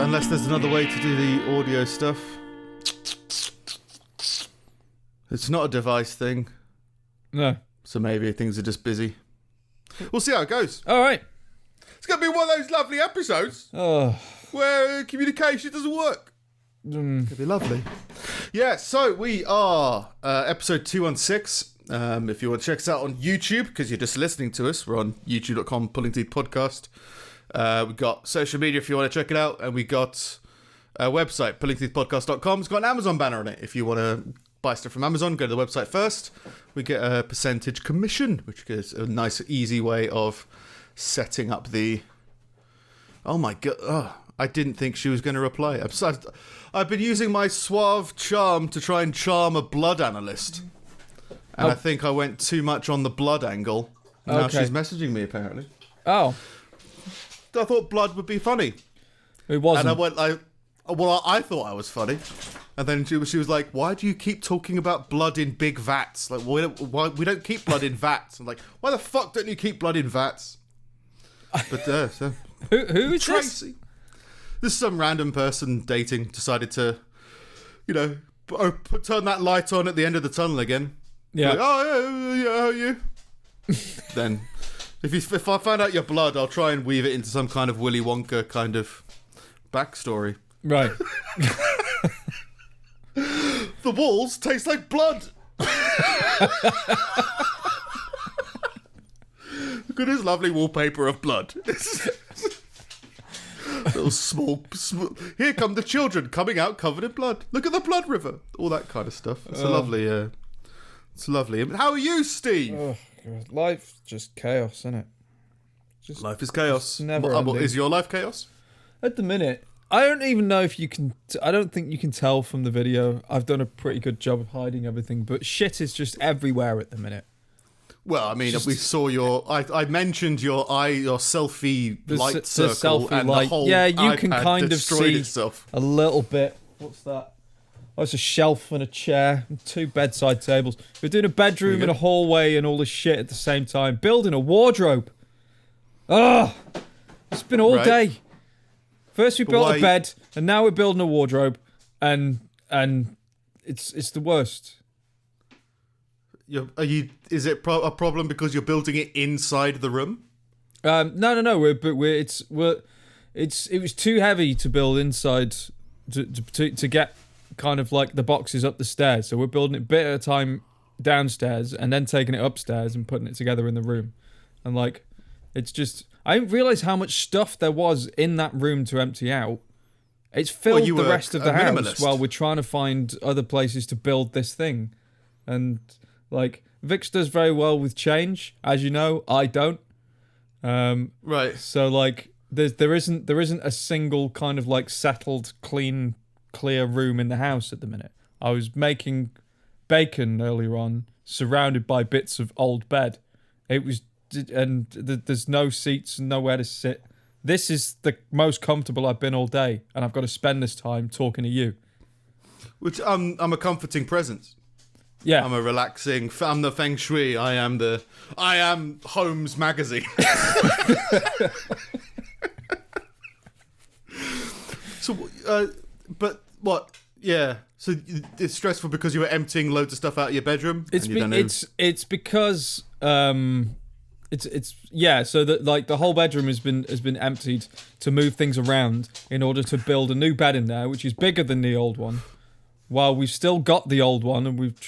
unless there's another way to do the audio stuff. It's not a device thing. No. So maybe things are just busy. We'll see how it goes. All right. It's going to be one of those lovely episodes where communication doesn't work. It's going to be lovely. Yeah, so we are episode 216. If you want to check us out on YouTube, because you're just listening to us, we're on youtube.com, Pulling Teeth Podcast. We've got social media if you want to check it out. And we got a website, pullingteethpodcast.com. It's got an Amazon banner on it. If you want to buy stuff from Amazon, go to the website first. We get a percentage commission, which is a nice, easy way of setting up the... Oh my God. Oh, I didn't think she was going to reply. I've been using my suave charm to try and charm a blood analyst. And I think I went too much on the blood angle. Now she's messaging me, apparently. Oh. I thought blood would be funny. It wasn't. And I thought I was funny. And then she was like, why do you keep talking about blood in big vats? Like, we don't keep blood in vats. I'm like, why the fuck don't you keep blood in vats? But so Who is Tracy? This is some random person dating decided to, turn that light on at the end of the tunnel again. Yeah. Like, oh, yeah, how are you? Then, if I find out your blood, I'll try and weave it into some kind of Willy Wonka kind of backstory. Right. The walls taste like blood. Look at his lovely wallpaper of blood. Little small. Here come the children coming out covered in blood. Look at the blood river. All that kind of stuff. It's a lovely. It's lovely. How are you, Steve? Oh, God. Life's just chaos, isn't it? Life is chaos. Never Is your life chaos? At the minute, I don't even know if you can... I don't think you can tell from the video. I've done a pretty good job of hiding everything, but shit is just everywhere at the minute. Well, I mean, we saw your... I mentioned your selfie light circle, selfie and light. the whole yeah, you iPad can kind of see itself. A little bit. What's that? Oh, it's a shelf and a chair and 2 bedside tables. We're doing a bedroom and a hallway and all this shit at the same time. Building a wardrobe. Ugh! It's been all day. First we built a bed, and now we're building a wardrobe, and it's the worst. Is it a problem because you're building it inside the room? No. It was too heavy to build inside to get kind of like the boxes up the stairs. So we're building it a bit at a time downstairs, and then taking it upstairs and putting it together in the room. And like, it's just... I didn't realise how much stuff there was in that room to empty out. It's filled the rest of the house while we're trying to find other places to build this thing. And, like, Vix does very well with change. As you know, I don't. Right. So, like, there isn't a single kind of, like, settled, clean, clear room in the house at the minute. I was making bacon earlier on, surrounded by bits of old bed. It was... And there's no seats and nowhere to sit. This is the most comfortable I've been all day, and I've got to spend this time talking to you. Which I'm a comforting presence. Yeah, I'm a relaxing. I'm the feng shui. I am Holmes magazine. So, but what? Yeah. So it's stressful because you were emptying loads of stuff out of your bedroom. It's because. So that like the whole bedroom has been emptied to move things around in order to build a new bed in there, which is bigger than the old one. While we've still got the old one, and we've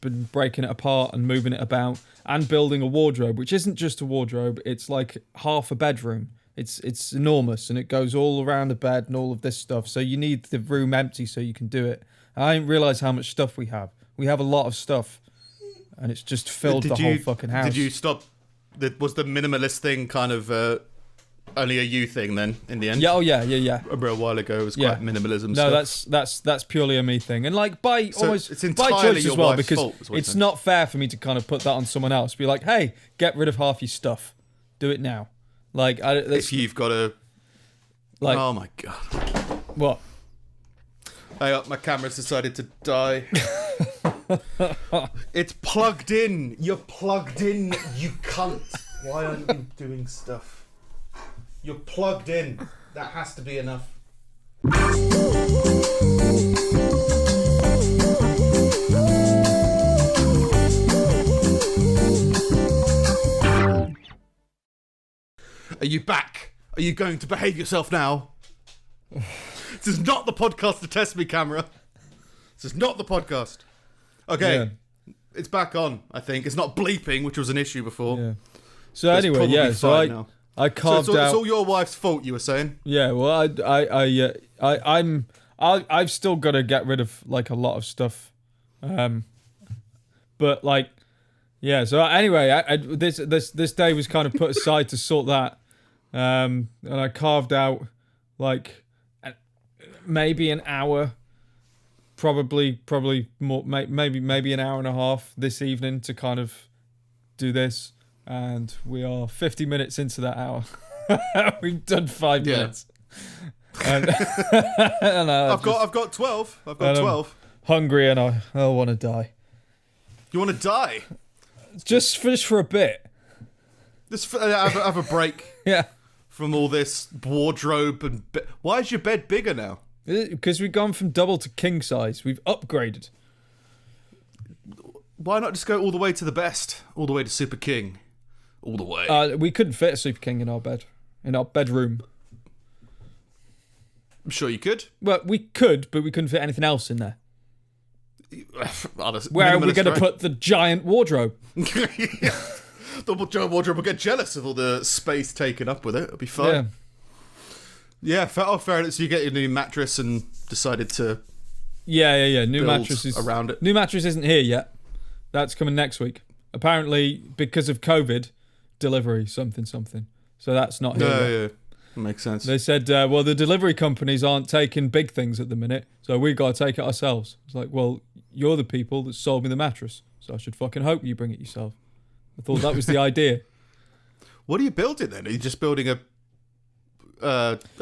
been breaking it apart and moving it about and building a wardrobe, which isn't just a wardrobe; it's like half a bedroom. It's enormous, and it goes all around the bed and all of this stuff. So you need the room empty so you can do it. I didn't realise how much stuff we have. We have a lot of stuff, and it's just filled the whole fucking house. Did you stop? Was the minimalist thing kind of only a you thing then in the end? Yeah, yeah. A real while ago it was quite minimalism. No, stuff. that's purely a me thing, and like by choice as well, because it's not fair for me to kind of put that on someone else. Be like, hey, get rid of half your stuff, do it now. Like, if you've got a, like, oh my God, what? My camera's decided to die. It's plugged in. You're plugged in, you cunt. Why aren't you doing stuff? You're plugged in. That has to be enough. Are you back? Are you going to behave yourself now? This is not the podcast to test me, camera. This is not the podcast. Okay, yeah. It's back on, I think. It's not bleeping, which was an issue before. Yeah. So anyway, yeah, so I carved out... It's all your wife's fault, you were saying? Yeah, well, I've still got to get rid of, like, a lot of stuff. But, like, yeah, so anyway, this day was kind of put aside to sort that. And I carved out, like, maybe an hour, probably more, maybe an hour and a half this evening to kind of do this. And we are 50 minutes into that hour. We've done 5 minutes. And, I've got 12. I've got 12. Hungry and I want to die. You want to die? Just for a bit. Just have a break. Yeah. From all this wardrobe and... Why is your bed bigger now? Because we've gone from double to king size. We've upgraded. Why not just go all the way to the best? All the way to Super King. All the way. We couldn't fit a Super King in our bed. In our bedroom. I'm sure you could. Well, we could, but we couldn't fit anything else in there. Where are we going to put the giant wardrobe? The giant wardrobe will get jealous of all the space taken up with it. It'll be fun. Yeah, fair enough. So you get your new mattress and decided to... Yeah. New mattress is around it. New mattress isn't here yet. That's coming next week. Apparently, because of COVID, delivery something. So that's not here yet. Yeah. That makes sense. They said, well, the delivery companies aren't taking big things at the minute, so we've got to take it ourselves. It's like, well, you're the people that sold me the mattress, so I should fucking hope you bring it yourself. I thought that was the idea. What are you building then? Are you just building a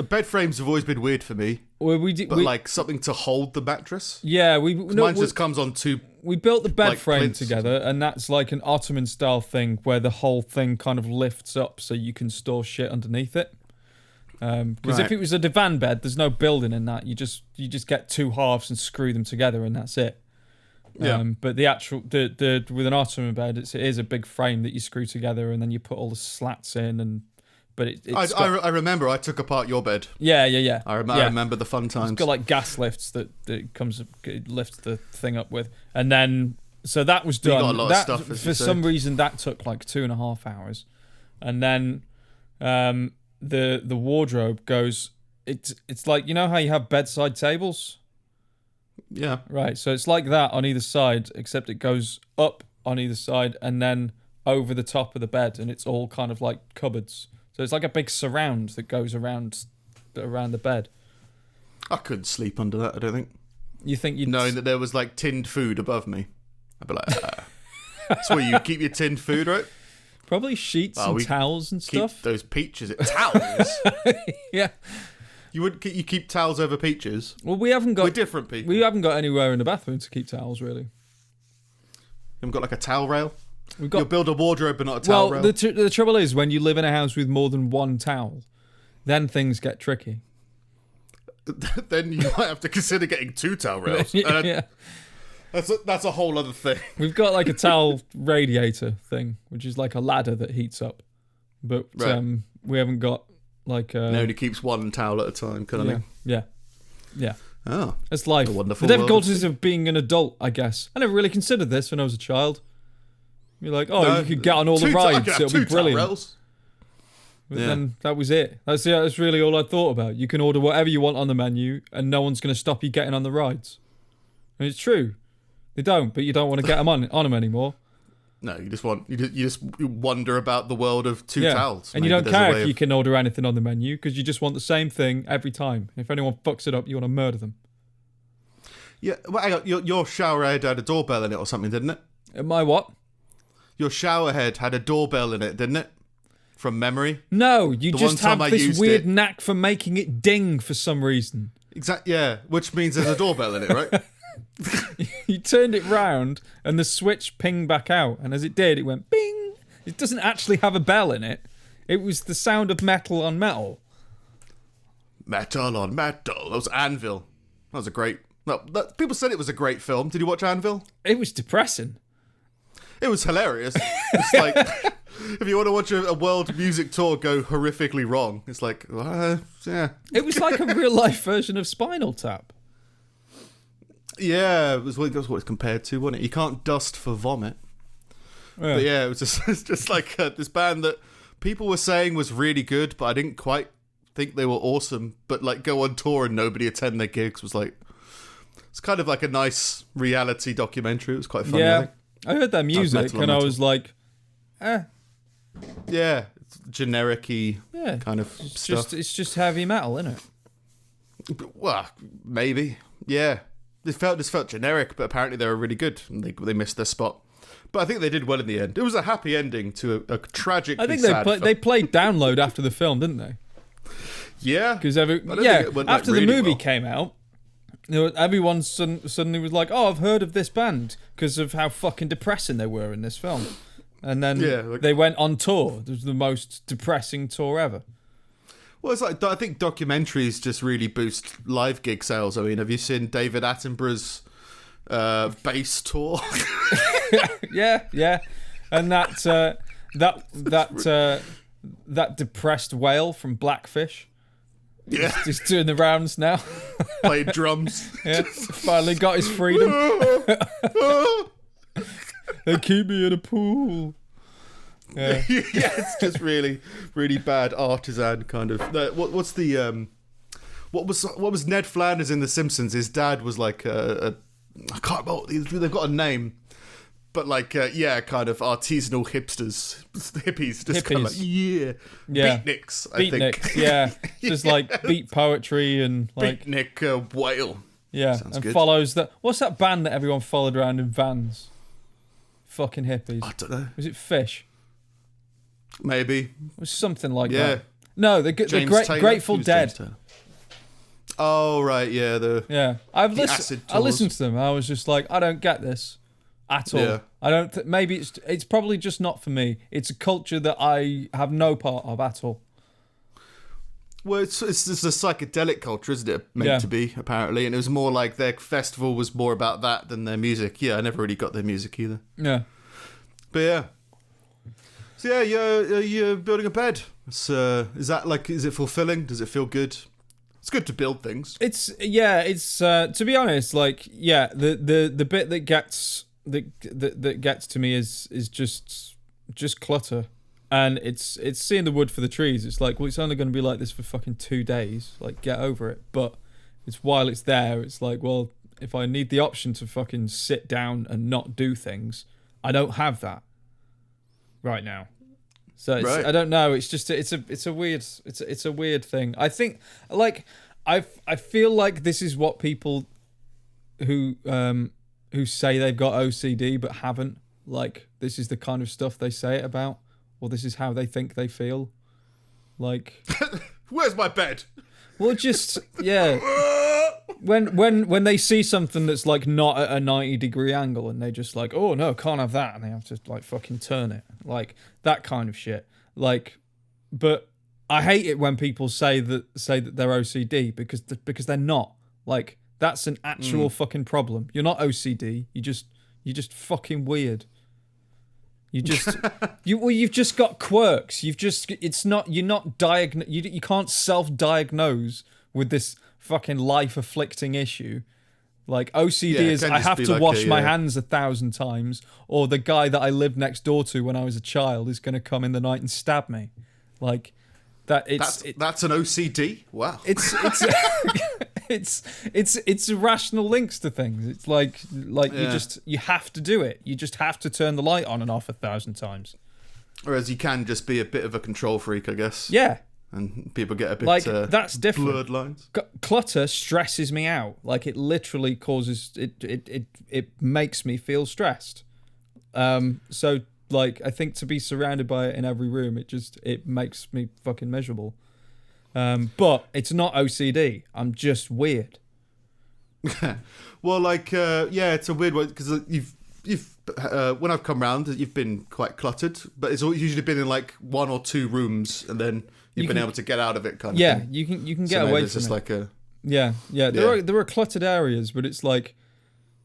bed frames have always been weird for me. Well, like something to hold the mattress. Yeah, mine just comes on two. We built the bed like, frame plinths. together, and that's like an Ottoman style thing where the whole thing kind of lifts up so you can store shit underneath it. Because if it was a divan bed, there's no building in that. You just get two halves and screw them together, and that's it. Yeah. But the actual with an Ottoman bed, it is a big frame that you screw together, and then you put all the slats in. I remember I took apart your bed. Yeah. I remember the fun times. It's got like gas lifts that it lifts the thing up with, and then so that was done. You got a lot of stuff, for some reason that took like 2.5 hours, and then the wardrobe goes. It's like, you know how you have bedside tables. Yeah. Right. So it's like that on either side, except it goes up on either side and then over the top of the bed, and it's all kind of like cupboards. So it's like a big surround that goes around the bed. I couldn't sleep under that, I don't think. You think you'd... Knowing that there was like tinned food above me. I'd be like, That's where you keep your tinned food, right? Probably sheets and towels and stuff. Keep those peaches. Towels? Yeah. You keep towels over peaches? Well, we haven't got... We're different people. We haven't got anywhere in the bathroom to keep towels, really. You haven't got like a towel rail? We've got... You'll build a wardrobe but not a towel rail? Well, the trouble is, when you live in a house with more than one towel, then things get tricky. Then you might have to consider getting 2 towel rails. Yeah. That's a whole other thing. We've got like a towel radiator thing, which is like a ladder that heats up. But we haven't got like... Nobody keeps one towel at a time, kind of thing. Yeah. Oh. It's life. A wonderful the difficulties of being an adult, I guess. I never really considered this when I was a child. You're like, you could get on all the rides. It'll be brilliant. But then that was it. That's really all I thought about. You can order whatever you want on the menu, and no one's going to stop you getting on the rides. And it's true. They don't, but you don't want to get them on them anymore. No, you just wonder about the world of 2 towels. And you don't care if you can order anything on the menu, because you just want the same thing every time. If anyone fucks it up, you want to murder them. Yeah, well, hang on. Your shower head had a doorbell in it or something, didn't it? My what? Your shower head had a doorbell in it, didn't it? From memory? No, you just have this weird knack for making it ding for some reason. Exactly, yeah. Which means there's a doorbell in it, right? You turned it round and the switch pinged back out, and as it did, it went bing. It doesn't actually have a bell in it. It was the sound of metal on metal. Metal on metal. That was Anvil. That was a great... No, people said it was a great film. Did you watch Anvil? It was depressing. It was hilarious. It's like... if you want to watch a world music tour go horrifically wrong, it's like... yeah. It was like a real-life version of Spinal Tap. Yeah, that's what it's compared to, wasn't it? You can't dust for vomit. Yeah. But yeah, it was it's just like this band that people were saying was really good, but I didn't quite think they were awesome. But like go on tour and nobody attend their gigs was like... It's kind of like a nice reality documentary. It was quite funny, I think. I heard their music and I was like, Yeah, it's generic-y kind of stuff. It's just heavy metal, isn't it? Well, maybe. Yeah. This felt generic, but apparently they were really good and they missed their spot. But I think they did well in the end. It was a happy ending to a tragically sad film. They played Download after the film, didn't they? Yeah. Because after the movie came out, everyone suddenly was like, "Oh, I've heard of this band because of how fucking depressing they were in this film." And then they went on tour. It was the most depressing tour ever. Well, it's like I think documentaries just really boost live gig sales. I mean, have you seen David Attenborough's bass tour? yeah, and that depressed whale from Blackfish. Yeah, he's doing the rounds now. Played drums. Yeah, finally got his freedom. They keep me in a pool. Yeah, it's just really, really bad artisan kind of. What's the what was Ned Flanders in The Simpsons? His dad was like I can't remember. They've got a name, but like kind of artisanal hippies, just kind of like beatniks. Beatniks, yeah, just like beat poetry and like beatnik whale. Yeah, sounds and good. Follows that. What's that band that everyone followed around in vans? Fucking hippies. I don't know. Was it Fish? Maybe. It was something like that. No, the Grateful Dead. Oh right, yeah. I listened to them. I was just like, I don't get this at all. Yeah. I don't. Maybe it's probably just not for me. It's a culture that I have no part of at all. Well, it's a psychedelic culture, isn't it? Meant to be, apparently, and it was more like their festival was more about that than their music. Yeah, I never really got their music either. Yeah, but yeah. So yeah, you're building a bed. Is it fulfilling? Does it feel good? It's good to build things. It's to be honest, the bit that gets to me is just clutter. And it's seeing the wood for the trees. It's like, well, it's only going to be like this for fucking 2 days. Like, get over it. But it's while it's there, it's like, well, if I need the option to fucking sit down and not do things, I don't have that right now. So I don't know. It's just it's a weird thing. I think I feel like this is what people who say they've got OCD but haven't. Like, this is the kind of stuff they say it about. Or this is how they think they feel. Like, where's my bed? Well, just when they see something that's like not at a 90-degree angle, and they just like, oh no, can't have that, and they have to like fucking turn it, like that kind of shit. Like, but I hate it when people say that they're OCD because they're not. Like, that's an actual fucking problem. You're not OCD. You're just fucking weird. You just you've just got quirks. You can't self-diagnose with this fucking life-afflicting issue. Like, OCD is I have to wash my hands 1,000 times, or the guy that I lived next door to when I was a child is going to come in the night and stab me. Like that. That's an OCD. Wow. It's irrational links to things. It's like you have to do it. You just have to turn the light on and off 1,000 times. Whereas you can just be a bit of a control freak, I guess. Yeah. And people get a bit like that's different. Blurred lines. Clutter stresses me out. Like, it literally causes it makes me feel stressed. So like, I think to be surrounded by it in every room, it makes me fucking miserable. But it's not OCD. I'm just weird. Well, like, it's a weird one because when I've come round, you've been quite cluttered, but it's usually been in like 1 or 2 rooms, and then you've been able to get out of it, kind of thing. You can get away from just it. Like a There are cluttered areas, but it's like,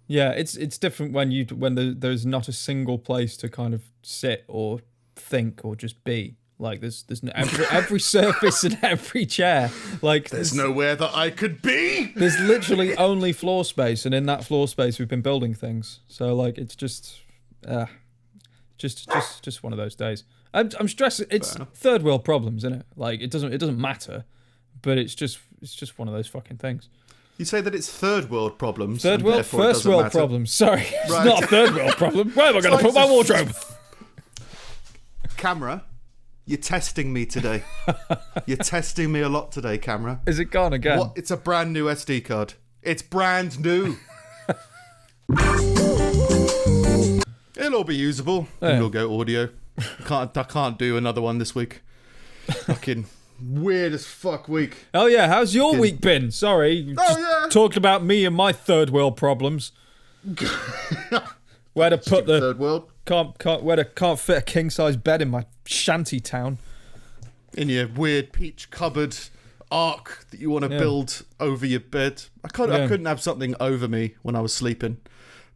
it's different when there's not a single place to kind of sit or think or just be. Like there's no, every surface and every chair. Like there's nowhere that I could be. There's literally only floor space, and in that floor space we've been building things. So like it's just one of those days. I'm stressed. It's third world problems, isn't it? Like it doesn't matter, but it's just one of those fucking things. You say that it's third world problems. First world problems. Sorry, it's not a third world problem. Where am I going to put my wardrobe? Camera. You're testing me today. You're testing me a lot today, camera. Is it gone again? What? It's a brand new SD card. It's brand new. It'll all be usable. Yeah. We'll go audio. I can't do another one this week. Fucking weird as fuck week. Oh yeah, how's your week been? Sorry, talked about me and my third world problems. Where to put the third world? Can't fit a king size bed in my shanty town. In your weird peach cupboard arc that you want to build over your bed. I couldn't have something over me when I was sleeping.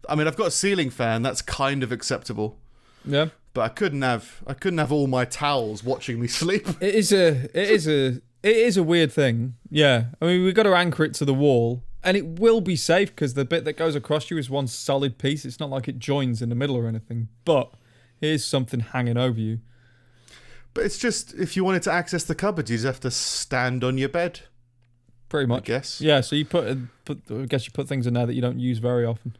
I mean, I've got a ceiling fan. That's kind of acceptable. Yeah. But I couldn't have all my towels watching me sleep. It is a weird thing. Yeah. I mean, we've got to anchor it to the wall. And it will be safe because the bit that goes across you is one solid piece. It's not like it joins in the middle or anything. But here's something hanging over you. But it's just, if you wanted to access the cupboard, you just have to stand on your bed. Pretty much. I guess. Yeah, so you I guess you put things in there that you don't use very often.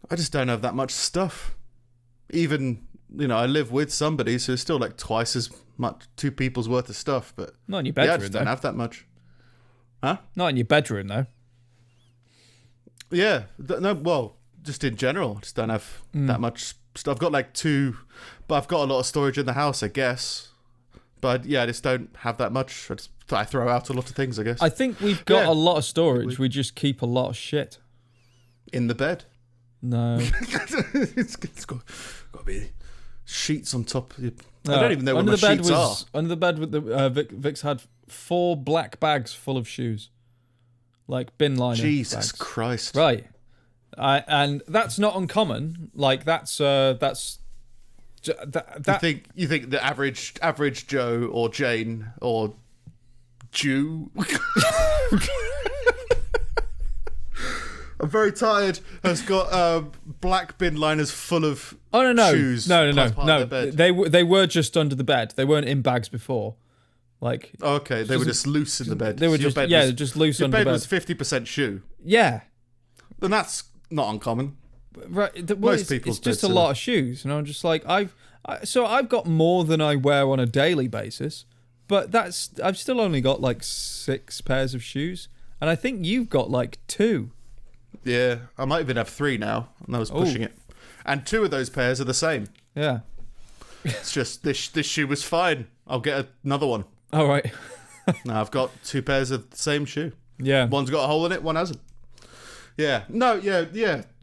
I just don't have that much stuff. Even, I live with somebody, so it's still like twice as much, 2 people's worth of stuff. But not in your bedroom, I just don't have that much. Huh? Not in your bedroom, though. Yeah, just in general, I just don't have that much stuff. I've got like 2, but I've got a lot of storage in the house, I guess. But I just don't have that much. I throw out a lot of things, I guess. I think we've got a lot of storage. We just keep a lot of shit in the bed. No, it's got to be sheets on top. I don't even know what my sheets are. Under the bed, with the Vic's had 4 black bags full of shoes. Like bin liner. Jesus bags. Christ! Right, and that's not uncommon. Like that's. You think the average Joe or Jane or Jew? I'm very tired. Has got black bin liners full of shoes. No. They were just under the bed. They weren't in bags before. Like okay, they were just loose in the bed. They were just loose under the bed. Your bed was 50% shoe. Yeah, then that's not uncommon. Right, it's just a lot of shoes, and I'm just like I've got more than I wear on a daily basis, but I've still only got like 6 pairs of shoes, and I think you've got like 2. Yeah, I might even have 3 now, and I was pushing it, and 2 of those pairs are the same. Yeah, it's just this shoe was fine. I'll get another one. All right. Now I've got 2 pairs of the same shoe. Yeah. One's got a hole in it, one hasn't. Yeah. No, yeah.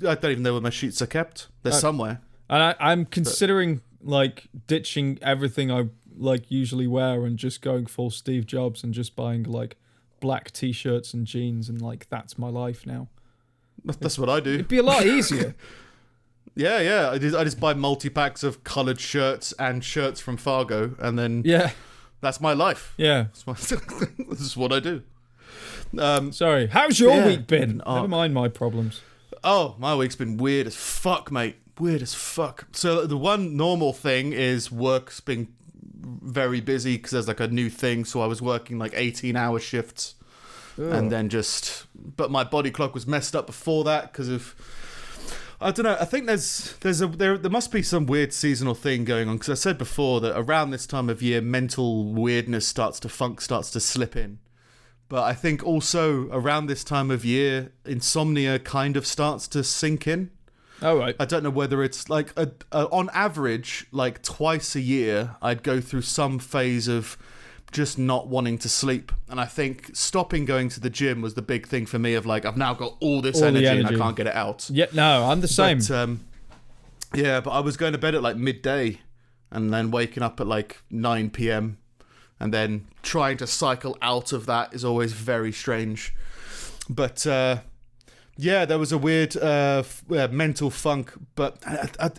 I don't even know where my sheets are kept. They're somewhere. And I'm considering like ditching everything I like usually wear and just going full Steve Jobs and just buying like black t-shirts and jeans, and like that's my life now. That's what I do. It'd be a lot easier. Yeah. I just buy multi-packs of coloured shirts and shirts from Fargo, and then that's my life. Yeah. This is what I do. Sorry. How's your week been? Never mind my problems. Oh, my week's been weird as fuck, mate. Weird as fuck. So the one normal thing is work's been very busy because there's like a new thing. So I was working like 18-hour shifts. Ugh. And then but my body clock was messed up before that because of, I don't know. I think there must be some weird seasonal thing going on, because I said before that around this time of year, mental weirdness starts to slip in. But I think also around this time of year, insomnia kind of starts to sink in. Oh, right. I don't know whether it's like on average, like twice a year, I'd go through some phase of just not wanting to sleep. And I think stopping going to the gym was the big thing for me, of like, I've now got all this energy and I can't get it out. Yeah, no, I'm the same. Yeah, but I was going to bed at like midday and then waking up at like 9 p.m. and then trying to cycle out of that is always very strange. But yeah, there was a weird mental funk. But I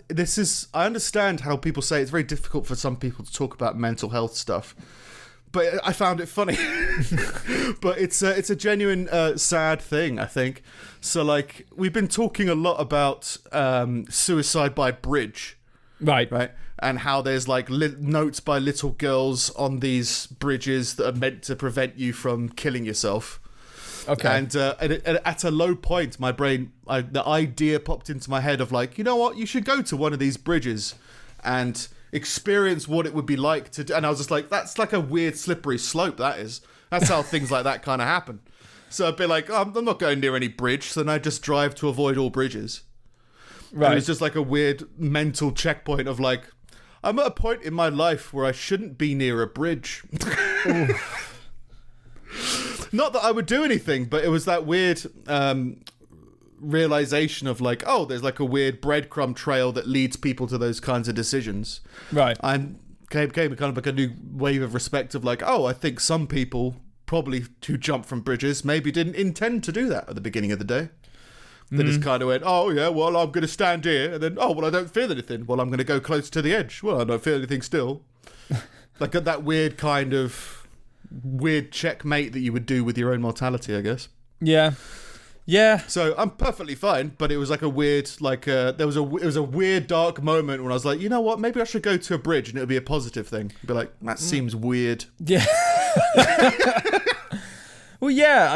understand how people say it's very difficult for some people to talk about mental health stuff. But I found it funny. But it's a genuine sad thing, I think. So, like, we've been talking a lot about suicide by bridge. Right. And how there's, like, notes by little girls on these bridges that are meant to prevent you from killing yourself. Okay. And at a low point, my brain, the idea popped into my head of, like, you know what? You should go to one of these bridges and experience what it would be like to do. And I was just like, that's like a weird slippery slope, that is. That's how things like that kind of happen. So I'd be like, oh, I'm not going near any bridge, so then I just drive to avoid all bridges. Right. And it's just like a weird mental checkpoint of like, I'm at a point in my life where I shouldn't be near a bridge. Not that I would do anything, but it was that weird realization of like, oh, there's like a weird breadcrumb trail that leads people to those kinds of decisions. Right. And came kind of like a new wave of respect of like, oh, I think some people probably who jump from bridges maybe didn't intend to do that at the beginning of the day. They just kind of went, oh yeah, well, I'm going to stand here, and then, oh, well, I don't feel anything. Well, I'm going to go close to the edge. Well, I don't feel anything still. Like that weird kind of weird checkmate that you would do with your own mortality, I guess. Yeah. Yeah. So I'm perfectly fine, but it was like a weird, like it was a weird dark moment when I was like, you know what? Maybe I should go to a bridge and it'll be a positive thing. Be like, that seems weird. Yeah. Well, yeah.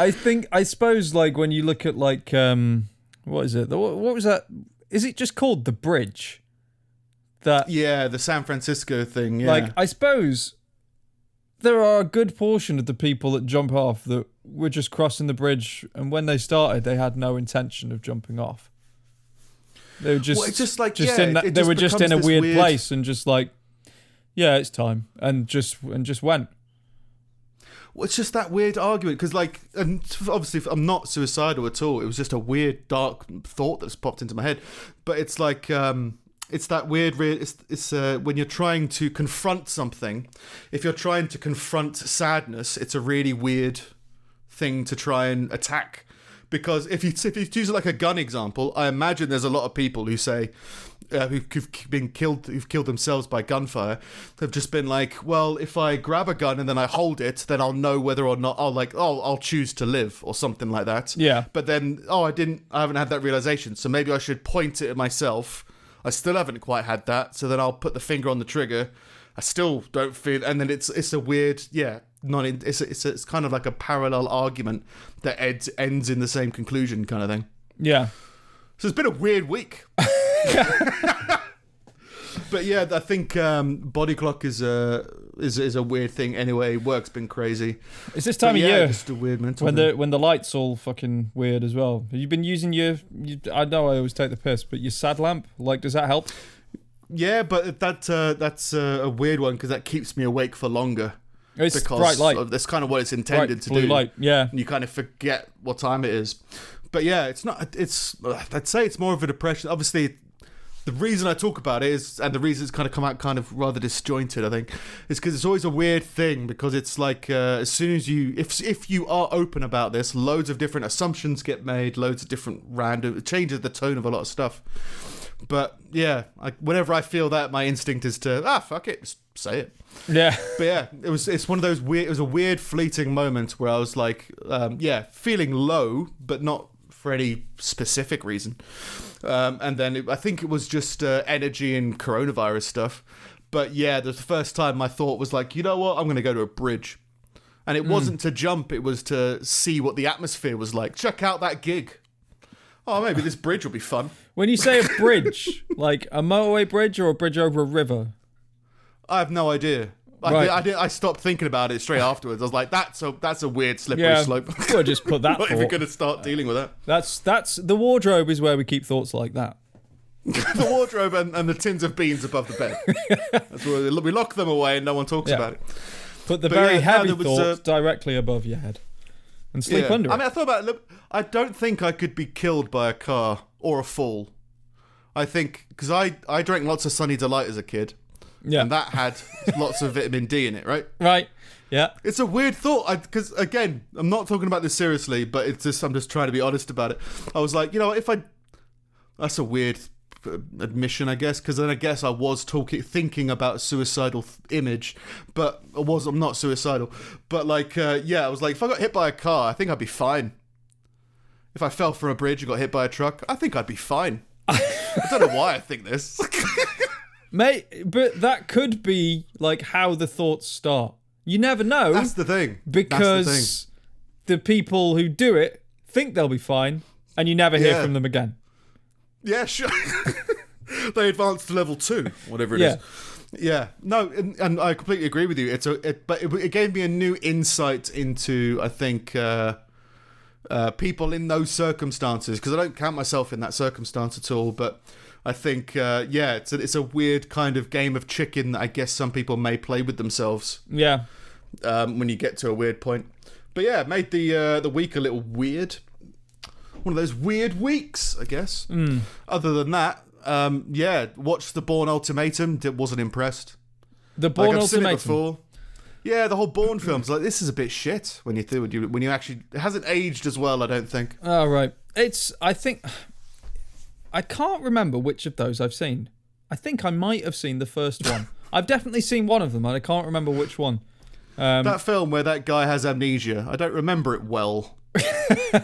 I suppose like when you look at like what is it? What was that? Is it just called the bridge? Yeah, the San Francisco thing. Yeah. Like I suppose there are a good portion of the people that jump off that were just crossing the bridge, and when they started, they had no intention of jumping off. They were just, well, it's just like they were just in a weird place, and just like, yeah, it's time, and just went. Well, it's just that weird argument because, like, and obviously, I'm not suicidal at all. It was just a weird, dark thought that's popped into my head. But it's like, it's that weird. It's when you're trying to confront something. If you're trying to confront sadness, it's a really weird thing to try and attack. Because if you use it like a gun example, I imagine there's a lot of people who say who've killed themselves by gunfire. They've just been like, well, if I grab a gun and then I hold it, then I'll know whether or not I'll choose to live or something like that. Yeah. But then I haven't had that realization, so maybe I should point it at myself. I still haven't quite had that, so then I'll put the finger on the trigger. I still don't feel, and then it's a weird, yeah. It's kind of like a parallel argument that ends in the same conclusion kind of thing. Yeah. So it's been a weird week. But yeah, I think body clock is a weird thing anyway. Work's been crazy. It's this time of year, just a weird mental when the light's all fucking weird as well. Have you been using your I know I always take the piss, but your sad lamp, like, does that help? Yeah, but that's a weird one because that keeps me awake for longer. It's bright light. That's kind of what it's intended to do. Blue light, yeah. And you kind of forget what time it is. But yeah, it's not. I'd say it's more of a depression. Obviously, the reason I talk about it is, and the reason it's kind of come out kind of rather disjointed, I think, is because it's always a weird thing. Because it's like as soon as if you are open about this, loads of different assumptions get made, loads of different random. It changes the tone of a lot of stuff. But yeah, whenever I feel that, my instinct is to fuck it, just say it. Yeah. But yeah, it's one of those weird. It was a weird fleeting moment where I was like, feeling low, but not for any specific reason. And then I think it was just energy and coronavirus stuff. But yeah, the first time my thought was like, you know what, I'm going to go to a bridge. And it wasn't to jump, it was to see what the atmosphere was like. Check out that gig. Oh, maybe this bridge will be fun. When you say a bridge, like a motorway bridge or a bridge over a river? I have no idea. Right. I stopped thinking about it straight afterwards. I was like, that's a weird slippery slope. We'll just put that. I'm not even going to start dealing with that. That's the wardrobe is where we keep thoughts like that. The wardrobe and the tins of beans above the bed. That's where we lock them away and no one talks about it. Put the heavy thoughts directly above your head and sleep under it. I mean, I thought about it. Look, I don't think I could be killed by a car or a fall. I think because I drank lots of Sunny Delight as a kid, and that had lots of vitamin D in it, right? Right. Yeah. It's a weird thought because again, I'm not talking about this seriously, but I'm just trying to be honest about it. I was like, that's a weird admission, I guess, because then I guess I was thinking about a suicidal image, but I'm not suicidal, but like, I was like, if I got hit by a car, I think I'd be fine. If I fell from a bridge and got hit by a truck, I think I'd be fine. I don't know why I think this. Mate, but that could be like how the thoughts start. You never know. That's the thing. Because the people who do it think they'll be fine, and you never hear from them again. Yeah, sure. They advanced to level 2, whatever it is. Yeah. No, and I completely agree with you. But it gave me a new insight into, I think, people in those circumstances, because I don't count myself in that circumstance at all, but I think, it's a weird kind of game of chicken that I guess some people may play with themselves. Yeah. When you get to a weird point. But yeah, it made the week a little weird. One of those weird weeks, I guess. Other than that, watched The Bourne Ultimatum. Wasn't impressed. The Bourne I've Ultimatum? Seen it before. Yeah, the whole Bourne film's like, this is a bit shit when you actually... It hasn't aged as well, I don't think. Oh, right. I can't remember which of those I've seen. I think I might have seen the first one. I've definitely seen one of them, and I can't remember which one. That film where that guy has amnesia. I don't remember it well.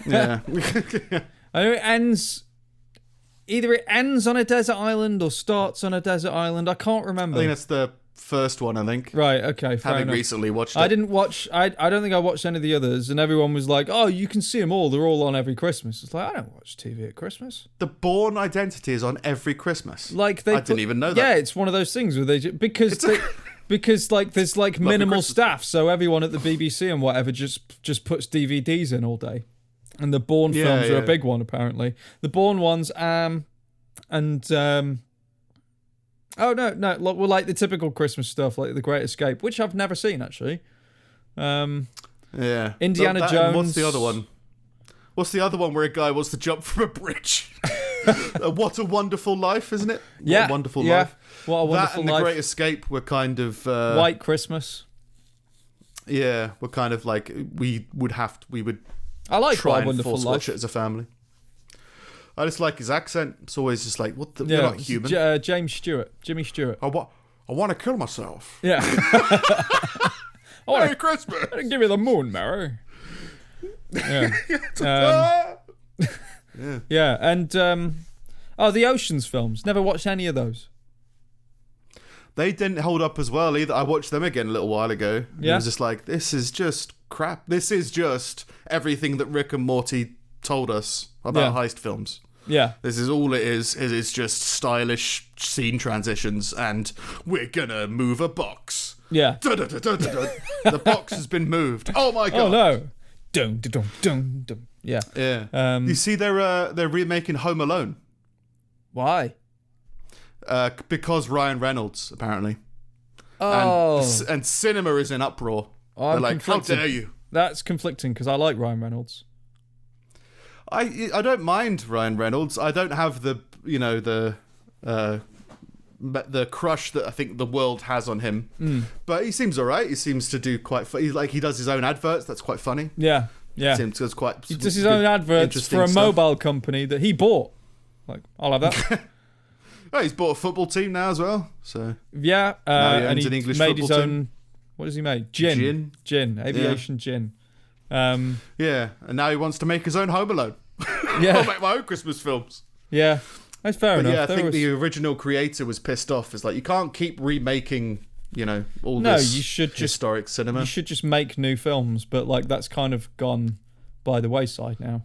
Yeah. I know it ends... Either it ends on a desert island or starts on a desert island. I can't remember. I think that's the first one, I think. Right, okay, fair Having enough. recently watched it. I didn't watch... I don't think I watched any of the others, and everyone was like, oh, you can see them all. They're all on every Christmas. It's like, I don't watch TV at Christmas. The Bourne Identity is on every Christmas. Like I didn't even know that. Yeah, it's one of those things where because like there's like minimal staff, so everyone at the BBC and whatever just puts DVDs in all day. And the Bourne films are a big one, apparently. The Bourne ones, oh no, look, we're like the typical Christmas stuff, like The Great Escape, which I've never seen actually. Yeah. Indiana Jones. What's the other one? What's the other one where a guy wants to jump from a bridge? What a Wonderful Life, isn't it? Yeah. What a Wonderful Life. What a Wonderful Life. That and The Great Escape were kind of... White Christmas. Yeah, we're kind of like, we would I like try What a and Wonderful force Life. watch it as a family. I just like his accent. It's always just like, what the... You're not human. Jimmy Stewart. I want to kill myself. Yeah. Merry Christmas. Give me the moon, Mary. Yeah. Yeah, and the Oceans films. Never watched any of those. They didn't hold up as well either. I watched them again a little while ago. Yeah. It was just like, this is just crap. This is just everything that Rick and Morty told us about heist films. Yeah. This is all it is. It is just stylish scene transitions and we're gonna move a box. Yeah. The box has been moved. Oh my god. Oh no. Dun, dun, dun, dun. Yeah. Yeah. You see they're remaking Home Alone. Why? Because Ryan Reynolds, apparently. Oh. And cinema is in uproar. Oh, they're like, how dare you? That's conflicting because I like Ryan Reynolds. I don't mind Ryan Reynolds. I don't have the crush that I think the world has on him. But he seems alright. He seems to do quite. He does his own adverts. That's quite funny. Yeah. He does his own adverts for a mobile company that he bought. Like, I'll have that. Oh, he's bought a football team now as well. So yeah, and he an English made his own. Team. What does he make? Gin, aviation gin. Yeah, and now he wants to make his own Home Alone. Yeah, I'll make my own Christmas films. Yeah, that's fair enough. Yeah, I think the original creator was pissed off. It's like, you can't keep remaking, all this historic cinema. You should just make new films, but like that's kind of gone by the wayside now.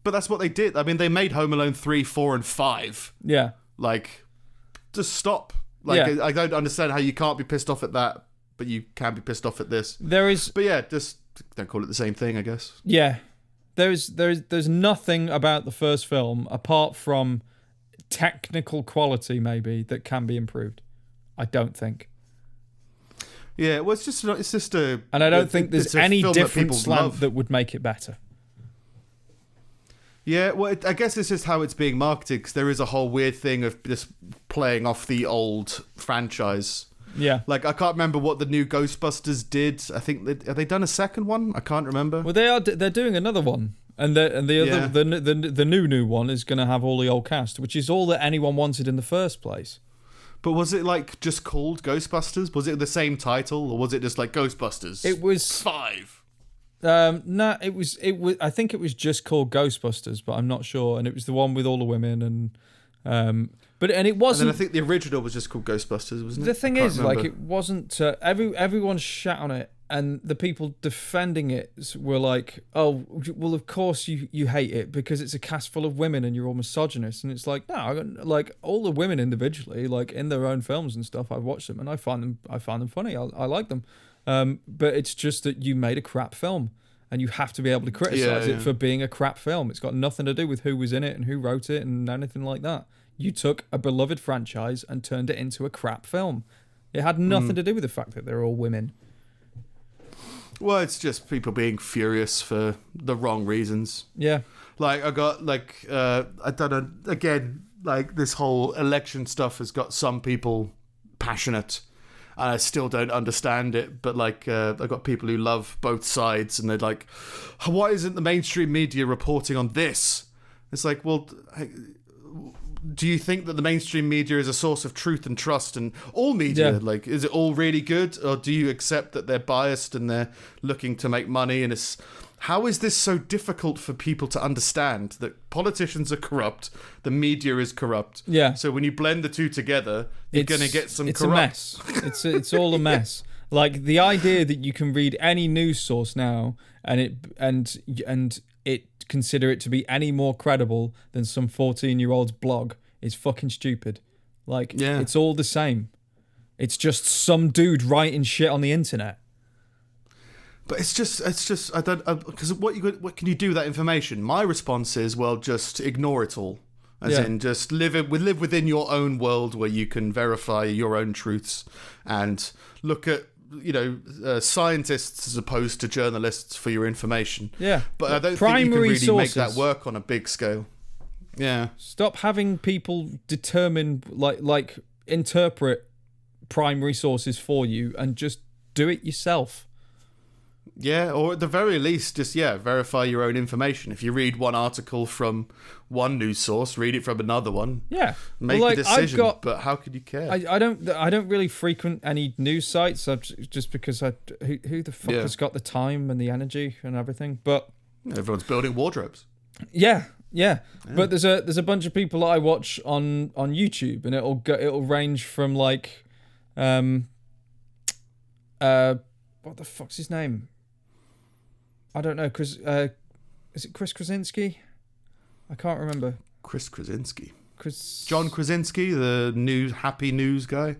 But that's what they did. I mean, they made Home Alone 3, 4, and 5. Yeah. Like, just stop. Like, yeah. I don't understand how you can't be pissed off at that, but you can be pissed off at this. But yeah, just don't call it the same thing, I guess. Yeah. There's nothing about the first film apart from technical quality, maybe, that can be improved. I don't think. Yeah, well, it's just and I don't think there's any different slant that would make it better. Yeah, well, I guess it's just how it's being marketed, because there is a whole weird thing of just playing off the old franchise. Yeah. Like, I can't remember what the new Ghostbusters did. I think have they done a second one? I can't remember. Well, they're doing another one. And the new one is going to have all the old cast, which is all that anyone wanted in the first place. But was it like just called Ghostbusters? Was it the same title, or was it just like Ghostbusters? It was 5. No, it was. I think it was just called Ghostbusters, but I'm not sure. And it was the one with all the women, and it wasn't. And then I think the original was just called Ghostbusters, wasn't it? The thing is, like, it wasn't. Everyone shat on it, and the people defending it were like, "Oh, well, of course you hate it because it's a cast full of women and you're all misogynist." And it's like, no, like all the women individually, like in their own films and stuff, I've watched them and I find them funny. I like them. But it's just that you made a crap film and you have to be able to criticize it for being a crap film. It's got nothing to do with who was in it and who wrote it and anything like that. You took a beloved franchise and turned it into a crap film. It had nothing to do with the fact that they're all women. Well, it's just people being furious for the wrong reasons. Yeah. Like, I got, like, I don't know, again, like, this whole election stuff has got some people passionate. I still don't understand it, but like I've got people who love both sides, and they're like, "Why isn't the mainstream media reporting on this?" It's like, well, do you think that the mainstream media is a source of truth and trust, and all media? Yeah. Like, is it all really good, or do you accept that they're biased and they're looking to make money? And how is this so difficult for people to understand that politicians are corrupt, the media is corrupt? Yeah. So when you blend the two together, you're going to get some it's corrupt. A mess. It's all a mess. Like, the idea that you can read any news source now and it consider it to be any more credible than some 14-year-old's blog is fucking stupid. Like, it's all the same. It's just some dude writing shit on the internet. But it's just I don't, because what can you do with that information? My response is, well, just ignore it all, as in just live within your own world where you can verify your own truths and look at scientists as opposed to journalists for your information. Yeah, but I don't think you can really make that work on a big scale. Yeah, stop having people determine like interpret primary sources for you and just do it yourself. Yeah, or at the very least, just verify your own information. If you read one article from one news source, read it from another one. Yeah, make a decision. But how could you care? I don't really frequent any news sites, just because who the fuck has got the time and the energy and everything? But everyone's building wardrobes. Yeah. But there's a bunch of people that I watch on YouTube, and it'll range from like, what the fuck's his name? I don't know, is it Chris Krasinski? I can't remember. Chris Krasinski. John Krasinski, the happy news guy.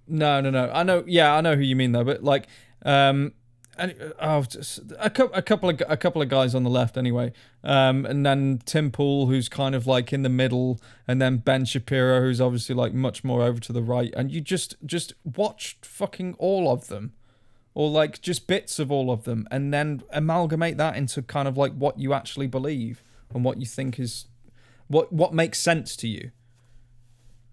No. I know who you mean though, but like, just a couple of guys on the left anyway, and then Tim Pool, who's kind of like in the middle, and then Ben Shapiro, who's obviously like much more over to the right, and you just watch fucking all of them. Or like just bits of all of them, and then amalgamate that into kind of like what you actually believe and what you think is what makes sense to you.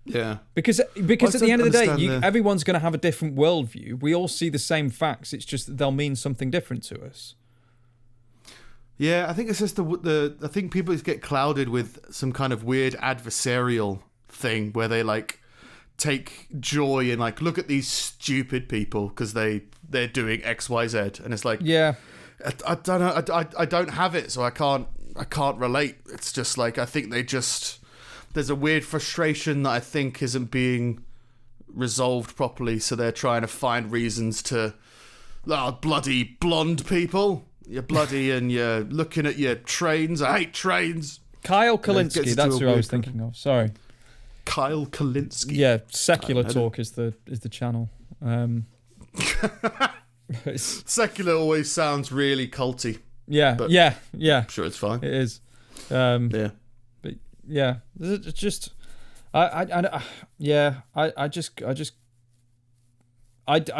Yeah. Because at the end of the day, everyone's going to have a different worldview. We all see the same facts. It's just that they'll mean something different to us. Yeah, I think it's just I think people get clouded with some kind of weird adversarial thing where they like take joy in like, look at these stupid people because they're doing X, Y, Z, and it's like, I don't know, I don't have it, so I can't relate. It's just like, I think there's a weird frustration that I think isn't being resolved properly, so they're trying to find reasons to, bloody blonde people, you're bloody and you're looking at your trains, I hate trains. Kyle Kalinske, that's who I was thinking of, sorry. Kyle Kalinske. Yeah, Secular Talk is the channel. Secular always sounds really culty. Yeah. I'm sure it's fine. It is. But it's just I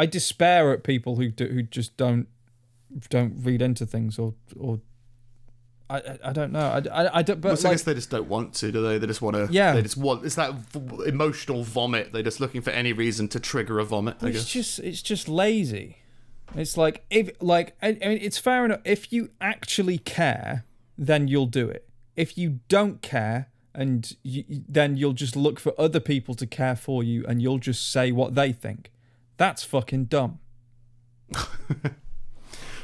despair at people who just don't read into things or I don't know. I don't. But I guess they just don't want to, do they? They just want to. Yeah. They just want. It's that emotional vomit. They're just looking for any reason to trigger a vomit. I guess. It's just lazy. It's like I mean, it's fair enough. If you actually care, then you'll do it. If you don't care, then you'll just look for other people to care for you, and you'll just say what they think. That's fucking dumb.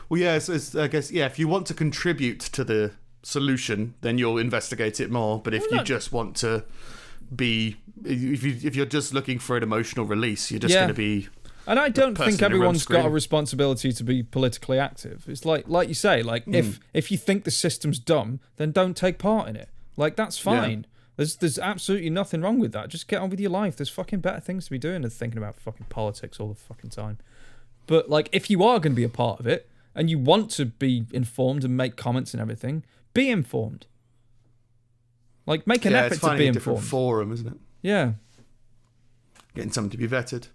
Well, yeah, I guess, if you want to contribute to the solution, then you'll investigate it more. But if you just want to be, if you're just looking for an emotional release, you're just going to be. And I don't think everyone's got a responsibility to be politically active. It's like you say, like if you think the system's dumb, then don't take part in it. Like, that's fine. Yeah. There's absolutely nothing wrong with that. Just get on with your life. There's fucking better things to be doing than thinking about fucking politics all the fucking time. But like, if you are going to be a part of it, and you want to be informed and make comments and everything, be informed. Like, make an effort to be informed. A different forum, isn't it? Yeah. Getting something to be vetted.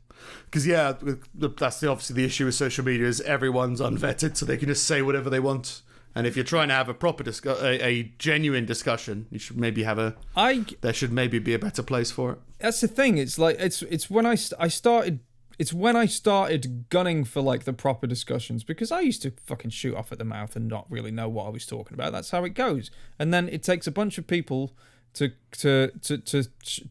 Because, that's obviously the issue with social media is everyone's unvetted, so they can just say whatever they want. And if you're trying to have a proper a genuine discussion, you should maybe have there should maybe be a better place for it. That's the thing. It's like it's when I started. It's when I started gunning for like the proper discussions, because I used to fucking shoot off at the mouth and not really know what I was talking about. That's how it goes. And then it takes a bunch of people to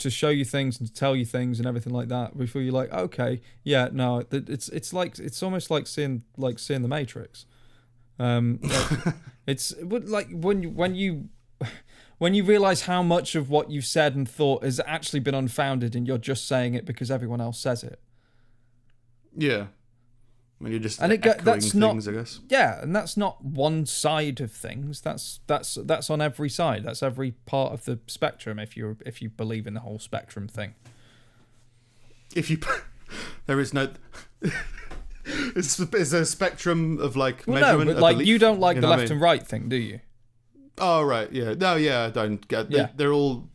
show you things and to tell you things and everything like that before you're like, okay, yeah, no, it's almost like seeing the Matrix. It's like when you realize how much of what you've said and thought has actually been unfounded, and you're just saying it because everyone else says it. Yeah, when you're just that's not things, I guess. Yeah, and that's not one side of things. That's on every side. That's every part of the spectrum. If you believe in the whole spectrum thing. There is no. Is there a spectrum of like measurement? No, but like you don't like the left and right thing, do you? Oh right, yeah, no, yeah, I don't get. They're all.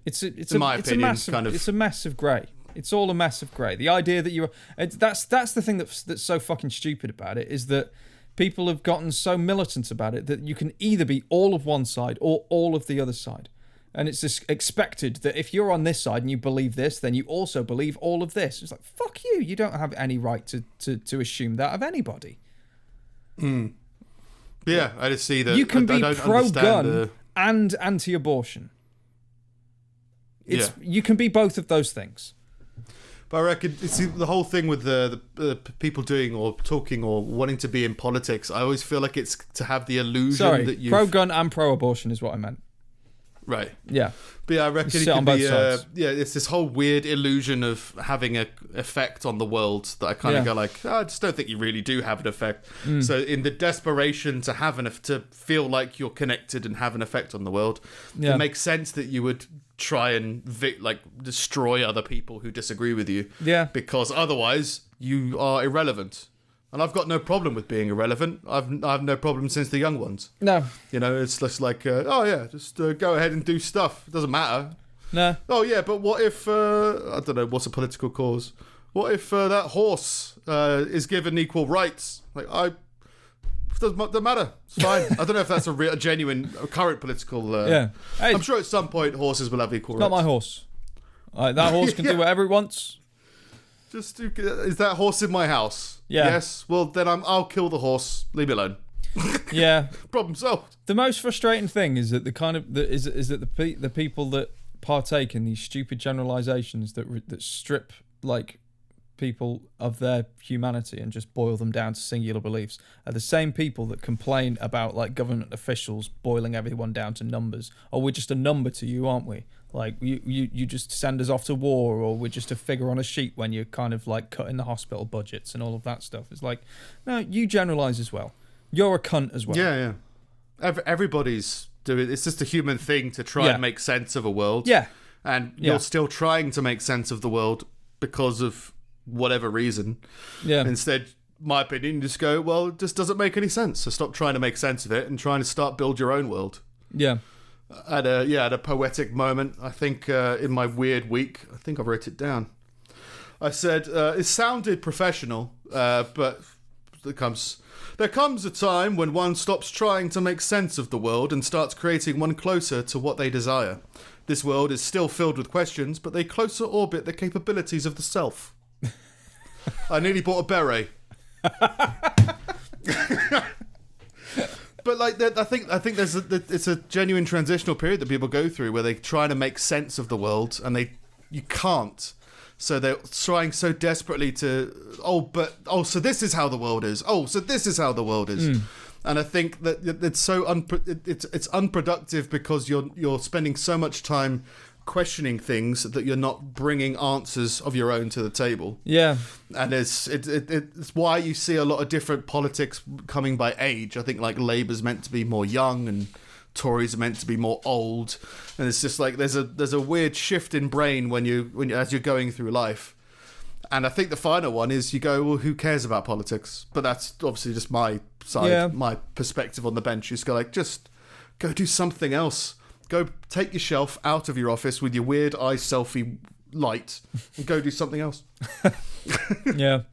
It's a mess of grey. It's all a mess of grey. The idea that that's the thing that's so fucking stupid about it, is that people have gotten so militant about it that you can either be all of one side or all of the other side. And it's just expected that if you're on this side and you believe this, then you also believe all of this. It's like, fuck you. You don't have any right to assume that of anybody. Yeah, I just see that. You can be pro-gun and anti-abortion. You can be both of those things. But I reckon it's the whole thing with the people doing or talking or wanting to be in politics. I always feel like it's to have the illusion that you pro-gun and pro-abortion is what I meant. Right. Yeah. But yeah, I reckon it could be it's this whole weird illusion of having an effect on the world that I kind of go like, I just don't think you really do have an effect. So in the desperation to to feel like you're connected and have an effect on the world, it makes sense that you would try and destroy other people who disagree with you. Yeah. Because otherwise you are irrelevant. And I've got no problem with being irrelevant. I've no problem since the young ones. No. It's just like, just go ahead and do stuff. It doesn't matter. No. Oh, yeah, but what if, I don't know, what's a political cause? What if that horse is given equal rights? Like, it doesn't matter. It's fine. I don't know if that's a genuine, current political... Hey, I'm sure at some point horses will have equal rights. Not my horse. That horse can do whatever it wants. Is that horse in my house? Yeah. Yes. Well, then I'll kill the horse. Leave me alone. Yeah. Problem solved. The most frustrating thing is that the people that partake in these stupid generalizations that strip like people of their humanity and just boil them down to singular beliefs are the same people that complain about like government officials boiling everyone down to numbers. Oh, we're just a number to you, aren't we? Like you just send us off to war, or we're just a figure on a sheet when you're kind of like cutting the hospital budgets and all of that stuff. It's like, no, you generalize as well. You're a cunt as well. Yeah. Everybody's doing. It's just a human thing to try and make sense of a world. Yeah. And you're still trying to make sense of the world because of whatever reason. Yeah. Instead, my opinion, just go, well, it just doesn't make any sense. So stop trying to make sense of it and trying to start build your own world. Yeah. At a poetic moment, I think in my weird week, I think I wrote it down. I said, it sounded professional, but There comes a time when one stops trying to make sense of the world and starts creating one closer to what they desire. This world is still filled with questions, but they closer orbit the capabilities of the self. I nearly bought a beret. But like, I think it's a genuine transitional period that people go through where they try to make sense of the world and you can't. So they're trying so desperately to so this is how the world is. Oh, so this is how the world is. And I think that it's so it's unproductive because you're spending so much time questioning things that you're not bringing answers of your own to the table. Yeah. And it's why you see a lot of different politics coming by age. I think like Labour's meant to be more young and Tories are meant to be more old, and it's just like there's a weird shift in brain when you as you're going through life. And I think the final one is you go, well, who cares about politics? But that's obviously just my side, my perspective on the bench. You just go like, just go do something else. Go take your shelf out of your office with your weird eye selfie light and go do something else. Yeah,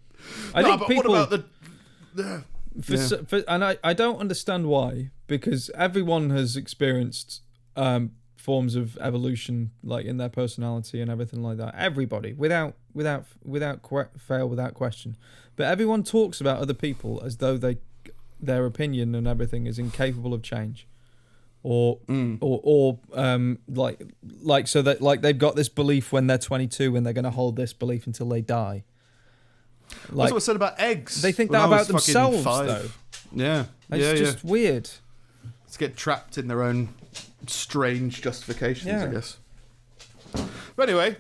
I think people. What about and I don't understand why, because everyone has experienced forms of evolution, like in their personality and everything like that. Everybody, without question. But everyone talks about other people as though their opinion and everything is incapable of change, or like so that like they've got this belief when they're 22 and they're going to hold this belief until they die. Like, that's what I said about eggs. They think that about themselves, though. Yeah. It's just weird. Let's get trapped in their own strange justifications, I guess. But anyway,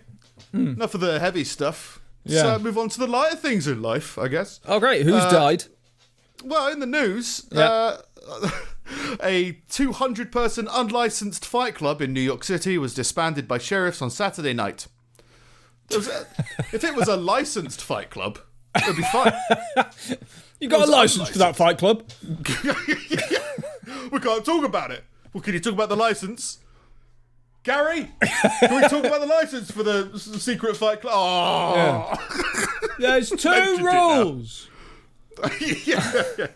enough of the heavy stuff. Yeah. So move on to the lighter things in life, I guess. Oh, great. Who's died? Well, in the news, a 200-person unlicensed fight club in New York City was disbanded by sheriffs on Saturday night. If it was a licensed fight club, it'd be fine. You got a license for that fight club? We can't talk about it. Well, can you talk about the license? Gary, can we talk about the license for the secret fight club? Oh. Yeah. There's two rules. Yeah.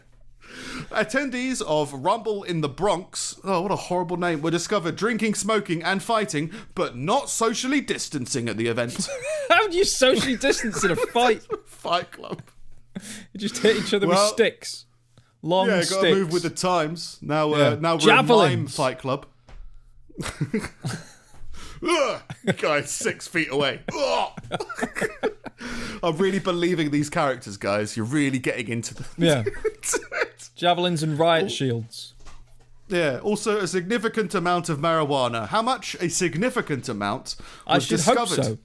Attendees of Rumble in the Bronx, oh, what a horrible name, were discovered drinking, smoking, and fighting, but not socially distancing at the event. How do you socially distance in a fight? Fight club. You just hit each other with sticks. Long sticks. Yeah, got to move with the times. Now we're a mime fight club. Guys 6 feet away. I'm really believing these characters, guys. You're really getting into the... Yeah. Javelins and riot shields. Yeah. Also, a significant amount of marijuana. How much? A significant amount was discovered. Hope so.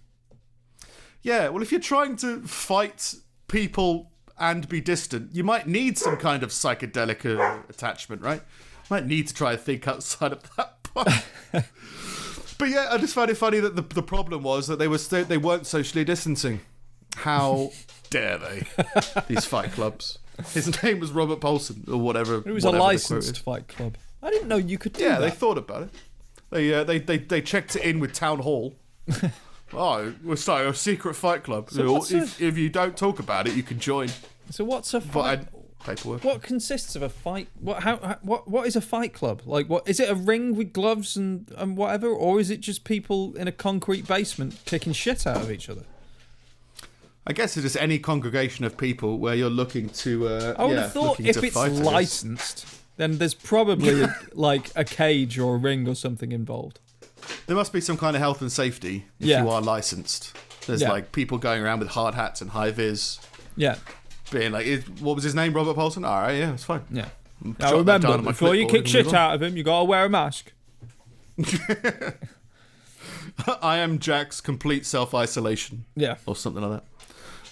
Yeah. Well, if you're trying to fight people and be distant, you might need some kind of psychedelic attachment, right? Might need to try to think outside of that point. But yeah, I just found it funny that the problem was that they weren't socially distancing. How dare they? These fight clubs. His name was Robert Paulson or whatever. It was a licensed fight club. I didn't know you could do that. Yeah, they thought about it. They checked it in with Town Hall. Oh, we're starting a secret fight club. So if you don't talk about it, you can join. So what's a fight? Paperwork. What consists of a fight? What is a fight club? Like, what is it? A ring with gloves and whatever, or is it just people in a concrete basement kicking shit out of each other? I guess it's just any congregation of people where you're looking to. I would have thought if it's licensed, then there's probably like a cage or a ring or something involved. There must be some kind of health and safety if you are licensed. There's like people going around with hard hats and high vis. Yeah. Being like, what was his name? Robert Paulson? All right, yeah, it's fine. Yeah. Now remember, before you kick shit out of him, you got to wear a mask. I am Jack's complete self-isolation. Yeah. Or something like that.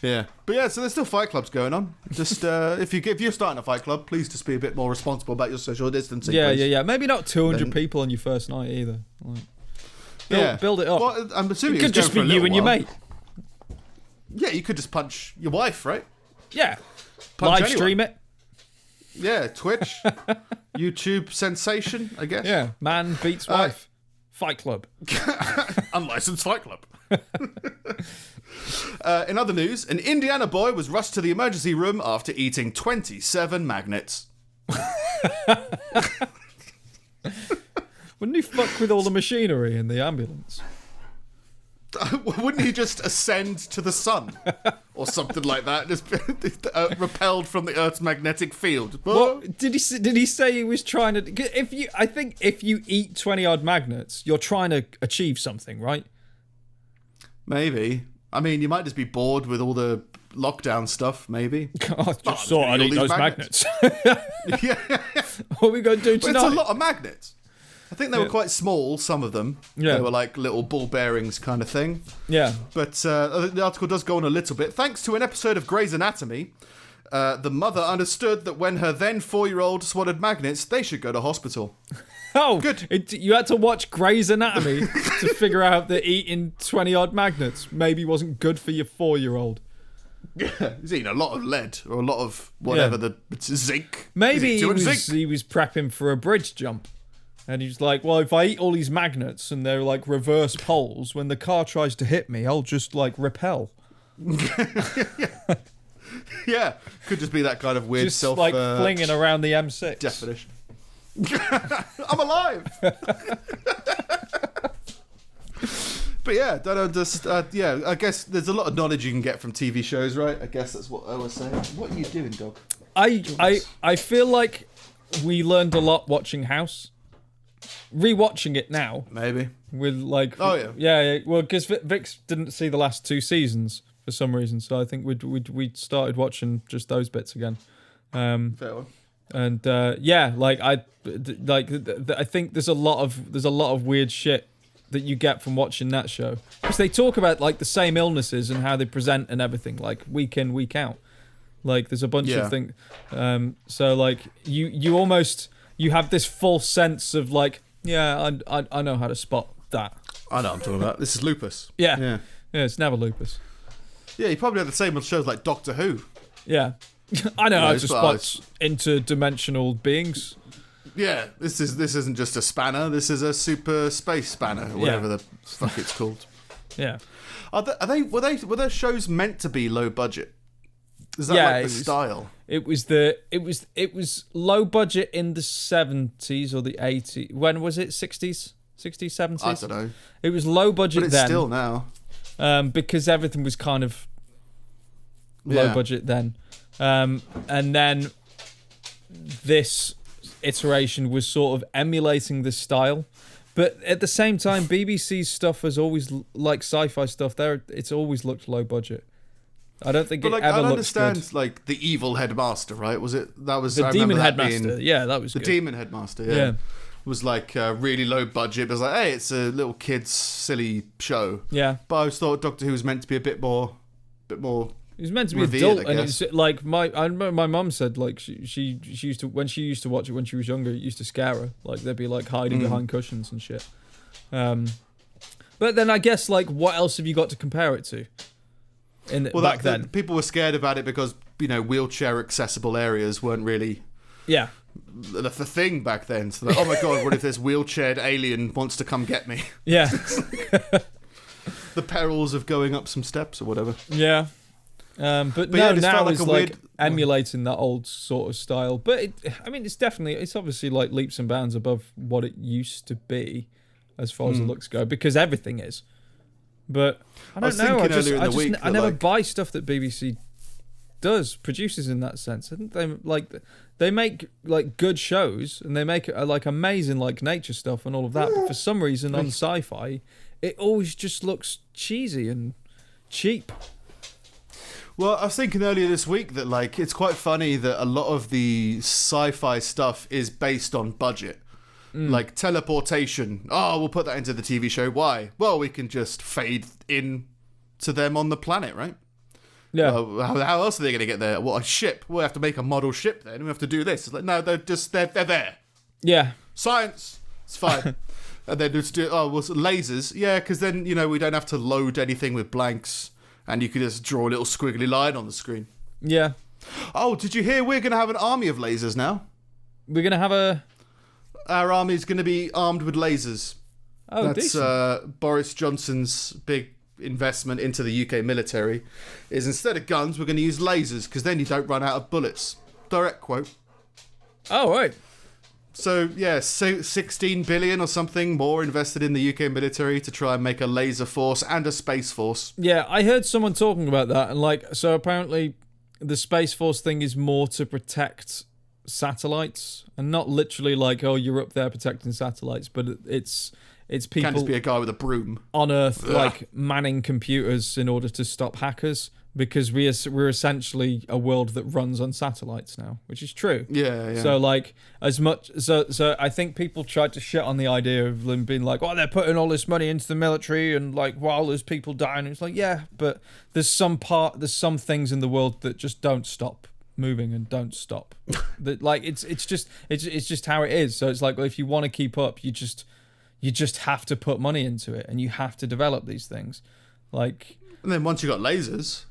Yeah. But yeah, so there's still fight clubs going on. Just if you're starting a fight club, please just be a bit more responsible about your social distancing. Yeah. Maybe not 200 people on your first night either. Build it up. Well, I'm assuming it could just be you and your mate. Yeah, you could just punch your wife, right? Yeah. Live stream it. Yeah, Twitch, YouTube sensation, I guess. Yeah, man beats wife. Fight Club. Unlicensed Fight Club. In other news, an Indiana boy was rushed to the emergency room after eating 27 magnets. Wouldn't he fuck with all the machinery in the ambulance? Wouldn't he just ascend to the sun or something like that? Just repelled from the Earth's magnetic field. What did he say he was trying to? I think if you eat 20 odd magnets, you're trying to achieve something, right? Maybe. I mean, you might just be bored with all the lockdown stuff. Maybe. I just thought I'd eat those magnets. Yeah. What are we going to do tonight? It's a lot of magnets. I think they were quite small, some of them. Yeah. They were like little ball bearings kind of thing. Yeah. But the article does go on a little bit. Thanks to an episode of Grey's Anatomy, the mother understood that when her then 4-year-old swallowed magnets, they should go to hospital. Oh, good. You had to watch Grey's Anatomy to figure out that eating 20-odd magnets maybe wasn't good for your 4-year-old. Yeah, he's eating a lot of lead or a lot of whatever, it's zinc. Maybe he was prepping for a bridge jump. And he's like, well, if I eat all these magnets and they're like reverse poles, when the car tries to hit me, I'll just like repel. Yeah, could just be that kind of weird just like flinging around the M6 definition. I'm alive. But yeah, I guess there's a lot of knowledge you can get from TV shows, right? I guess that's what I was saying. What are you doing, dog? I feel like we learned a lot watching House. Rewatching it now, maybe with like, yeah. Well, because Vix didn't see the last 2 seasons for some reason, so I think we'd started watching just those bits again. Fair one. And I think there's a lot of weird shit that you get from watching that show, because they talk about like the same illnesses and how they present and everything, like week in, week out. Like there's a bunch of things. So like you have this false sense of like, I know how to spot that. I know what I'm talking about. This is lupus. Yeah, it's never lupus. Yeah, you probably have the same with shows like Doctor Who. Yeah. I know how to spot interdimensional beings. Yeah, this isn't just a spanner. This is a super space spanner, or whatever the fuck it's called. Yeah. Were their shows meant to be low budget? Is that like the style? It was low budget in the 70s or the 80s. When was it? 60s, 70s? I don't know. It was low budget then. But it's still now. Because everything was kind of low budget then. And then this iteration was sort of emulating this style. But at the same time, BBC's stuff has always, like sci-fi stuff, it's always looked low budget. I don't think ever looked good. I understand, like, the evil headmaster, right? That was the demon headmaster. That was the good. Demon headmaster. Yeah. Was like really low budget. It was like, hey, it's a little kids silly show. Yeah. But I always thought Doctor Who was meant to be a bit more. It was meant to be revealed, adult, and it's like I remember my mum said like she used to, when she used to watch it when she was younger, it used to scare her. Like they'd be like hiding behind cushions and shit. But then I guess like what else have you got to compare it to? Back then, people were scared about it because wheelchair accessible areas weren't really the thing back then. So like, oh my god, what if this wheelchaired alien wants to come get me? Yeah. The perils of going up some steps or whatever. Yeah. But no, now it's like emulating that old sort of style. But it's obviously like leaps and bounds above what it used to be as far as the looks go, because everything is. But I don't know. I never buy stuff that BBC produces in that sense. I think they make like good shows and they make like amazing like nature stuff and all of that. But for some reason on sci-fi, it always just looks cheesy and cheap. Well, I was thinking earlier this week that like it's quite funny that a lot of the sci-fi stuff is based on budget. Like teleportation. Oh, we'll put that into the TV show. Why? Well, we can just fade in to them on the planet, right? Yeah. How else are they going to get there? Well, a ship. We'll have to make a model ship then. We have to do this. It's like, no, they're there. Yeah. Science. It's fine. And then just do, lasers. Yeah, because then, we don't have to load anything with blanks. And you can just draw a little squiggly line on the screen. Yeah. Oh, did you hear we're going to have an army of lasers now? We're going to have Our army is going to be armed with lasers. Oh, That's Boris Johnson's big investment into the UK military. Is instead of guns, we're going to use lasers because then you don't run out of bullets. Direct quote. Oh, right. So, yeah, 16 billion or something more invested in the UK military to try and make a laser force and a space force. Yeah, I heard someone talking about that, and so apparently the space force thing is more to protect satellites, and not literally you're up there protecting satellites, but it's people Can't just be a guy with a broom on Earth, manning computers in order to stop hackers. Because we're essentially a world that runs on satellites now, which is true. Yeah. So so I think people tried to shit on the idea of them being like, oh, they're putting all this money into the military, and while there's people dying, it's yeah, but there's some things in the world that just don't stop moving and don't stop. That it's just how it is. So it's if you want to keep up, you just have to put money into it, and you have to develop these things, And then once you got lasers.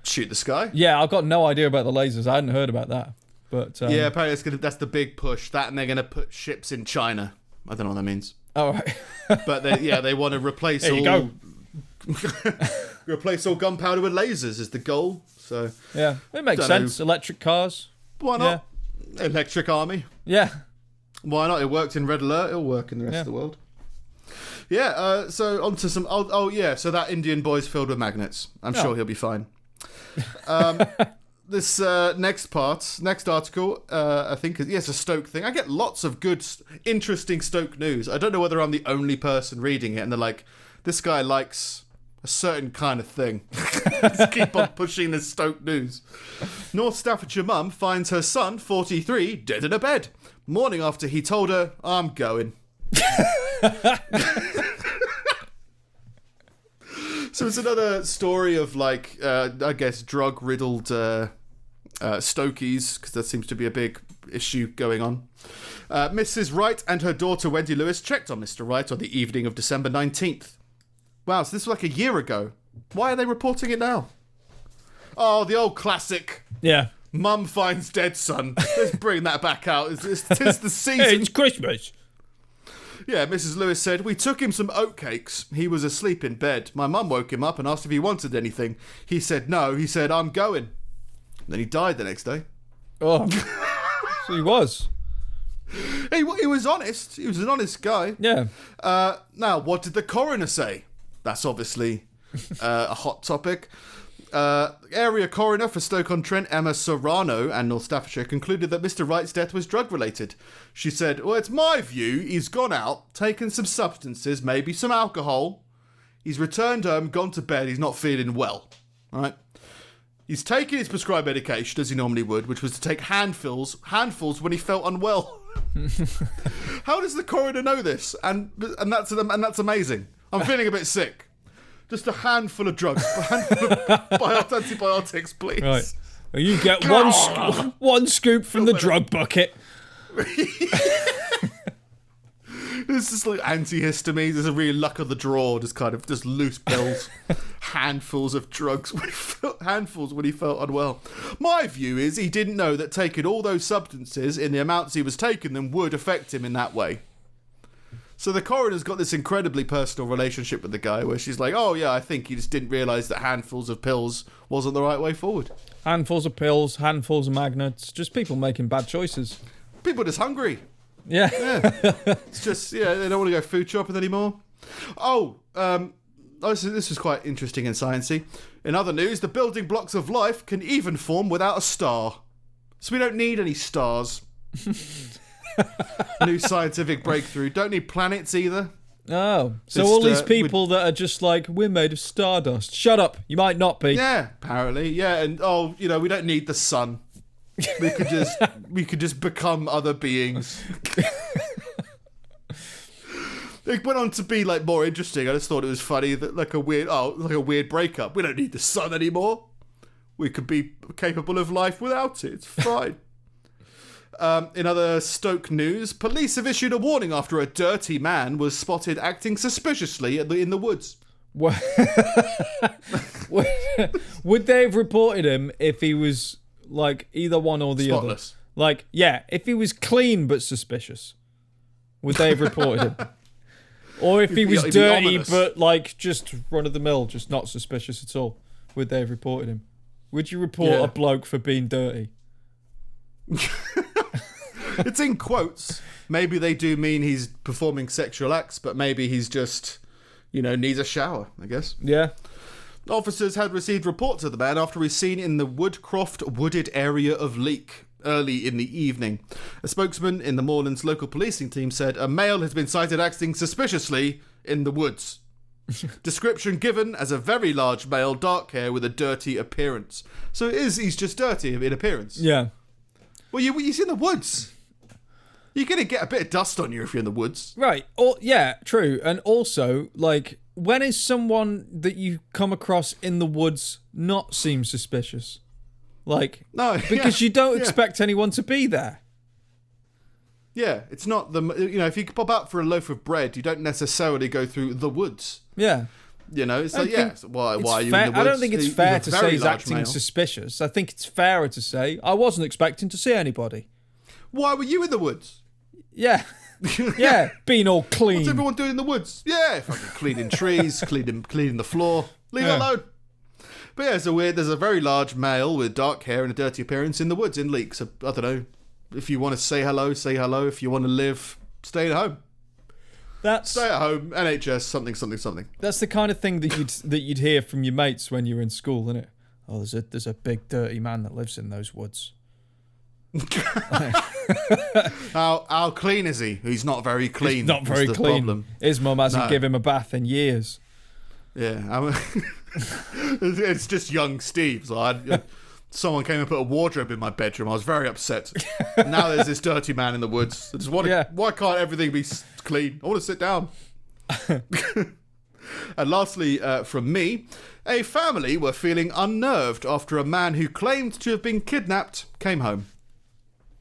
Shoot the sky. Yeah, I've got no idea about the lasers. I hadn't heard about that. But yeah, apparently that's the big push. That, and they're going to put ships in China. I don't know what that means. Oh, right. But they want to replace there you go. replace all gunpowder with lasers is the goal. So yeah, it makes sense. Electric cars. Why not? Yeah. Electric army. Yeah. Why not? It worked in Red Alert. It'll work in the rest of the world. Yeah. So onto some. Oh yeah. So that Indian boy's filled with magnets. I'm sure he'll be fine. This next article, I think, is a Stoke thing. I get lots of good, interesting Stoke news. I don't know whether I'm the only person reading it, and they're like, this guy likes a certain kind of thing. Just keep on pushing the Stoke news. North Staffordshire mum finds her son, 43, dead in a bed. Morning after he told her, I'm going. So it's another story of I guess drug-riddled Stokies, because there seems to be a big issue going on. Mrs. Wright and her daughter Wendy Lewis checked on Mr. Wright on the evening of December 19th. Wow, so this was a year ago. Why are they reporting it now? Oh, the old classic. Yeah. Mum finds dead son. Let's bring that back out. It's the season. It's Christmas. Yeah, Mrs. Lewis said, we took him some oatcakes. He was asleep in bed. My mum woke him up and asked if he wanted anything. He said no. He said, I'm going. And then he died the next day. Oh, so he was. He was honest. He was an honest guy. Yeah. Now, what did the coroner say? That's obviously a hot topic. Area coroner for Stoke-on-Trent, Emma Serrano, and North Staffordshire concluded that Mr. Wright's death was drug-related. She said, well, it's my view he's gone out, taken some substances, maybe some alcohol. He's returned home, gone to bed, he's not feeling well. All right? He's taken his prescribed medication, as he normally would, which was to take handfuls when he felt unwell. How does the coroner know this? And that's amazing. I'm feeling a bit sick. Just a handful of drugs, a handful of antibiotics, please. Right. You get one scoop from the drug bucket. This is antihistamines. There's a real luck of the draw, just loose pills, handfuls of drugs when he felt unwell. My view is he didn't know that taking all those substances in the amounts he was taking them would affect him in that way. So the coroner's got this incredibly personal relationship with the guy where she's like, oh yeah, I think he just didn't realise that handfuls of pills wasn't the right way forward. Handfuls of pills, handfuls of magnets, just people making bad choices. People are just hungry. Yeah. It's just, they don't want to go food shopping anymore. This is quite interesting and sciencey. In other news, the building blocks of life can even form without a star. So we don't need any stars. New scientific breakthrough. Don't need planets either. Oh, so all these people that are just we're made of stardust. Shut up, you might not be. Yeah, apparently. Yeah, and we don't need the sun. We could just become other beings. It went on to be more interesting. I just thought it was funny that a weird breakup. We don't need the sun anymore. We could be capable of life without it. It's fine. In other Stoke news, police have issued a warning after a dirty man was spotted acting suspiciously in the woods. What? Would they have reported him if he was either one or the Spotless. Other? If he was clean but suspicious, would they have reported him? Or if he was He'd be dirty, ominous. but like just run of the mill, just not suspicious at all, would they have reported him? Would you report a bloke for being dirty? It's in quotes. Maybe they do mean he's performing sexual acts, but maybe he's just, needs a shower, I guess. Yeah. Officers had received reports of the man after he was seen in the Woodcroft wooded area of Leek early in the evening. A spokesman in the Moorlands local policing team said a male has been sighted acting suspiciously in the woods. Description given as a very large male, dark hair with a dirty appearance. So he's just dirty in appearance. Yeah. Well, he's in the woods. You're going to get a bit of dust on you if you're in the woods. Right. Or yeah, true. And also, like, when is someone that you come across in the woods not seem suspicious? Like, no, because you don't expect anyone to be there. Yeah, it's not if you pop out for a loaf of bread, you don't necessarily go through the woods. Yeah. It's like, why are you in the woods? I don't think it's fair to say he's acting male. suspicious. I think it's fairer to say, I wasn't expecting to see anybody. Why were you in the woods? Yeah. Yeah, being all clean. What's everyone doing in the woods? Yeah, fucking cleaning trees, cleaning the floor. Leave it alone. But yeah, there's a very large male with dark hair and a dirty appearance in the woods in Leek. So, I don't know. If you want to say hello, say hello. If you want to live, stay at home. Stay at home, NHS, something. That's the kind of thing that you'd hear from your mates when you're in school, isn't it? Oh, there's a big dirty man that lives in those woods. How clean is he? He's not very clean. He's not very That's the clean. problem. His mum hasn't given him a bath in years. Yeah, it's just young Steve. So someone came and put a wardrobe in my bedroom. I was very upset. Now there's this dirty man in the woods. I just why can't everything be clean? I want to sit down. And lastly, from me, a family were feeling unnerved after a man who claimed to have been kidnapped came home.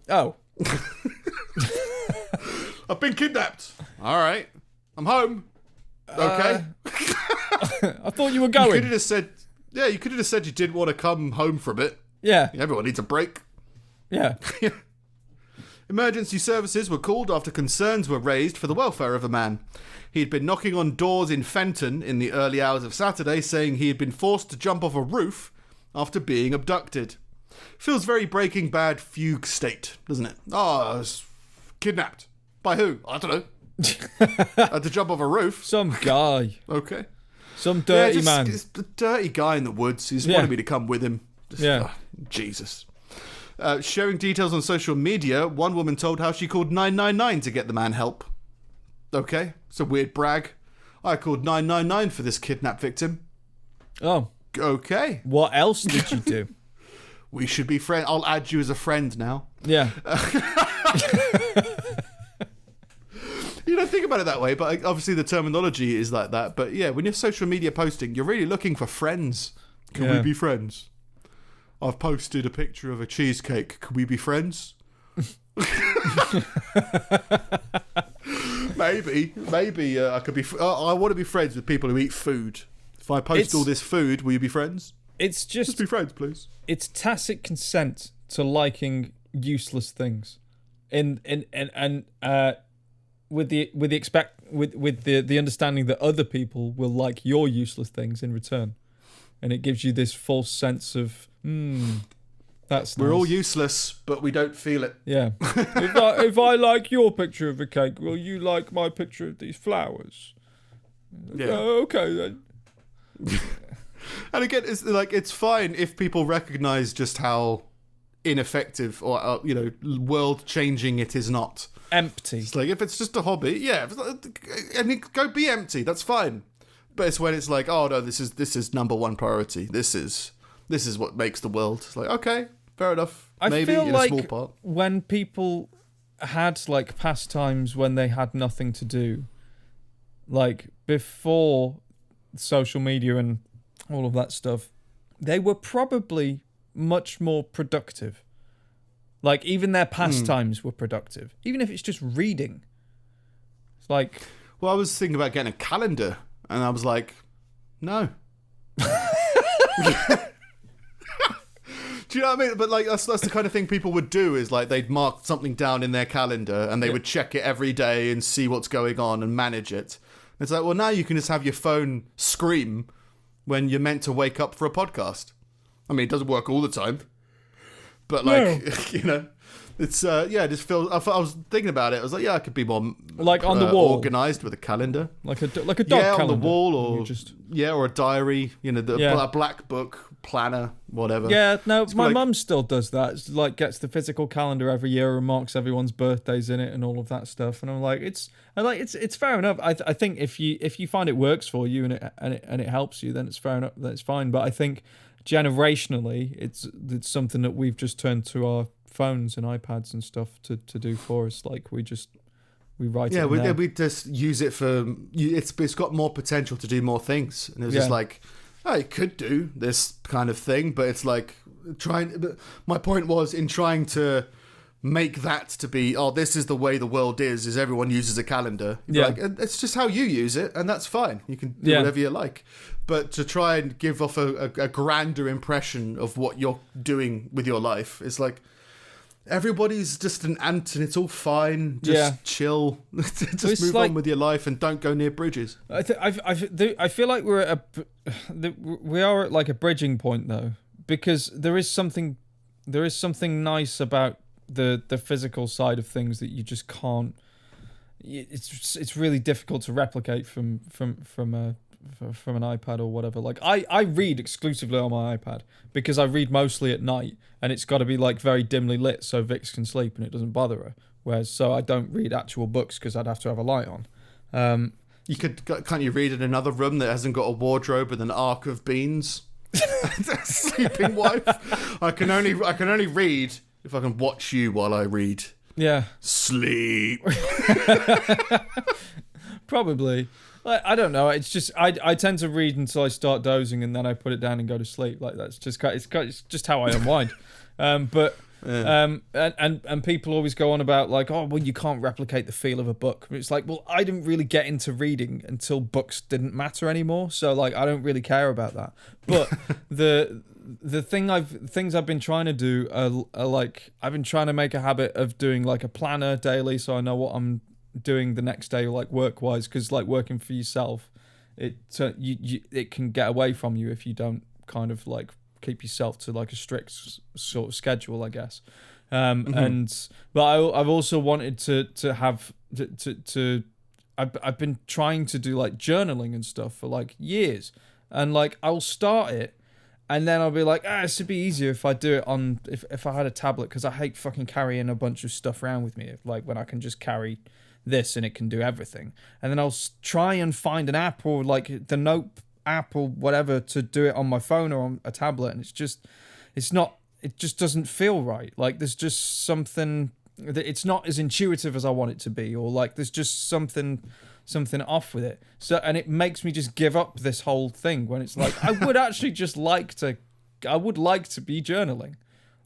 Oh. I've been kidnapped. All right. I'm home. Okay. I thought you were going. You could have just said, you could have just said you didn't want to come home from it. Yeah. Everyone needs a break. Yeah. Emergency services were called after concerns were raised for the welfare of a man. He had been knocking on doors in Fenton in the early hours of Saturday, saying he had been forced to jump off a roof after being abducted. Feels very Breaking Bad fugue state, doesn't it? I was kidnapped. By who? I don't know. Had to jump off a roof. Some guy. Okay. Some dirty man. It's the dirty guy in the woods. He's wanted me to come with him. Jesus. Sharing details on social media, one woman told how she called 999 to get the man help. Okay, it's a weird brag. I called 999 for this kidnap victim. Oh. Okay. What else did you do? We should be friends. I'll add you as a friend now. Yeah. You don't think about it that way, but obviously the terminology is like that. But yeah, when you're social media posting, you're really looking for friends. Can we be friends? I've posted a picture of a cheesecake. Can we be friends? Maybe I could be. I want to be friends with people who eat food. If I post all this food, will you be friends? It's just be friends, please. It's tacit consent to liking useless things, with the understanding that other people will like your useless things in return, and it gives you this false sense of that's we're nice. all useless, but we don't feel it. Yeah. if I like your picture of a cake, will you like my picture of these flowers? Yeah. Okay then. And again, it's fine if people recognise just how ineffective or world-changing it is not. Empty. It's like if it's just a hobby, go be empty. That's fine. But it's when it's like, oh no, this is number one priority. This is what makes the world. It's like, okay, fair enough. Maybe I feel in like a small part. When people had like pastimes when they had nothing to do, like before social media and all of that stuff, they were probably much more productive. Like even their pastimes were productive, even if it's just reading. It's like, well, I was thinking about getting a calendar, and I was like, no. Do you know what I mean? But like that's the kind of thing people would do, is like they'd mark something down in their calendar and they would check it every day and see what's going on and manage it. It's like, well, now you can just have your phone scream when you're meant to wake up for a podcast. I mean, it doesn't work all the time, but like, you know, it's it just feels. I was thinking about it. I was like, yeah, I could be more like on the wall, organized with a calendar, like a dog calendar on the wall, or or a diary. You know, a black book planner, whatever. Yeah, no, my mum still does that. It's like gets the physical calendar every year and marks everyone's birthdays in it and all of that stuff. And I'm like, it's fair enough. I think if you find it works for you and it helps you, then it's fair enough. That's fine. But I think generationally, it's something that we've just turned to our phones and iPads and stuff to do for us. Like we write it. Yeah, we just use it for. It's got more potential to do more things, and it was just like, oh, it could do this kind of thing, but it's like trying. My point was in trying to make that to be, oh, this is the way the world is everyone uses a calendar. Like, it's just how you use it, and that's fine. You can do whatever you like. But to try and give off a grander impression of what you're doing with your life, it's like, everybody's just an ant and it's all fine. Just chill. Just move on with your life and don't go near bridges. I feel like we are at like a bridging point though, because there is something nice about the physical side of things that you just can't. It's really difficult to replicate from an iPad or whatever. Like I read exclusively on my iPad because I read mostly at night and it's got to be like very dimly lit so Vix can sleep and it doesn't bother her. Whereas so I don't read actual books because I'd have to have a light on. Can't you read in another room that hasn't got a wardrobe with an arc of beans? Sleeping wife. I can only read if I can watch you while I read. Yeah. Sleep. Probably. I don't know. It's just I tend to read until I start dozing and then I put it down and go to sleep. Like that's just it's just how I unwind. And people always go on about like, oh well, you can't replicate the feel of a book. It's like, well, I didn't really get into reading until books didn't matter anymore. So like I don't really care about that. But the things I've been trying to do are like I've been trying to make a habit of doing like a planner daily, so I know what I'm doing the next day, like work-wise, because like working for yourself, it can get away from you if you don't kind of like keep yourself to like a strict sort of schedule, I guess. But I've also wanted to have I've been trying to do like journaling and stuff for like years, and like I'll start it and then I'll be like, this would be easier if I do it on if I had a tablet, because I hate fucking carrying a bunch of stuff around with me, like when I can just carry this and it can do everything. And then I'll try and find an app or like the Note app or whatever to do it on my phone or on a tablet, and it just doesn't feel right. Like there's just something that it's not as intuitive as I want it to be, or like there's just something off with it. So, and it makes me just give up this whole thing when it's like I would actually just like to be journaling.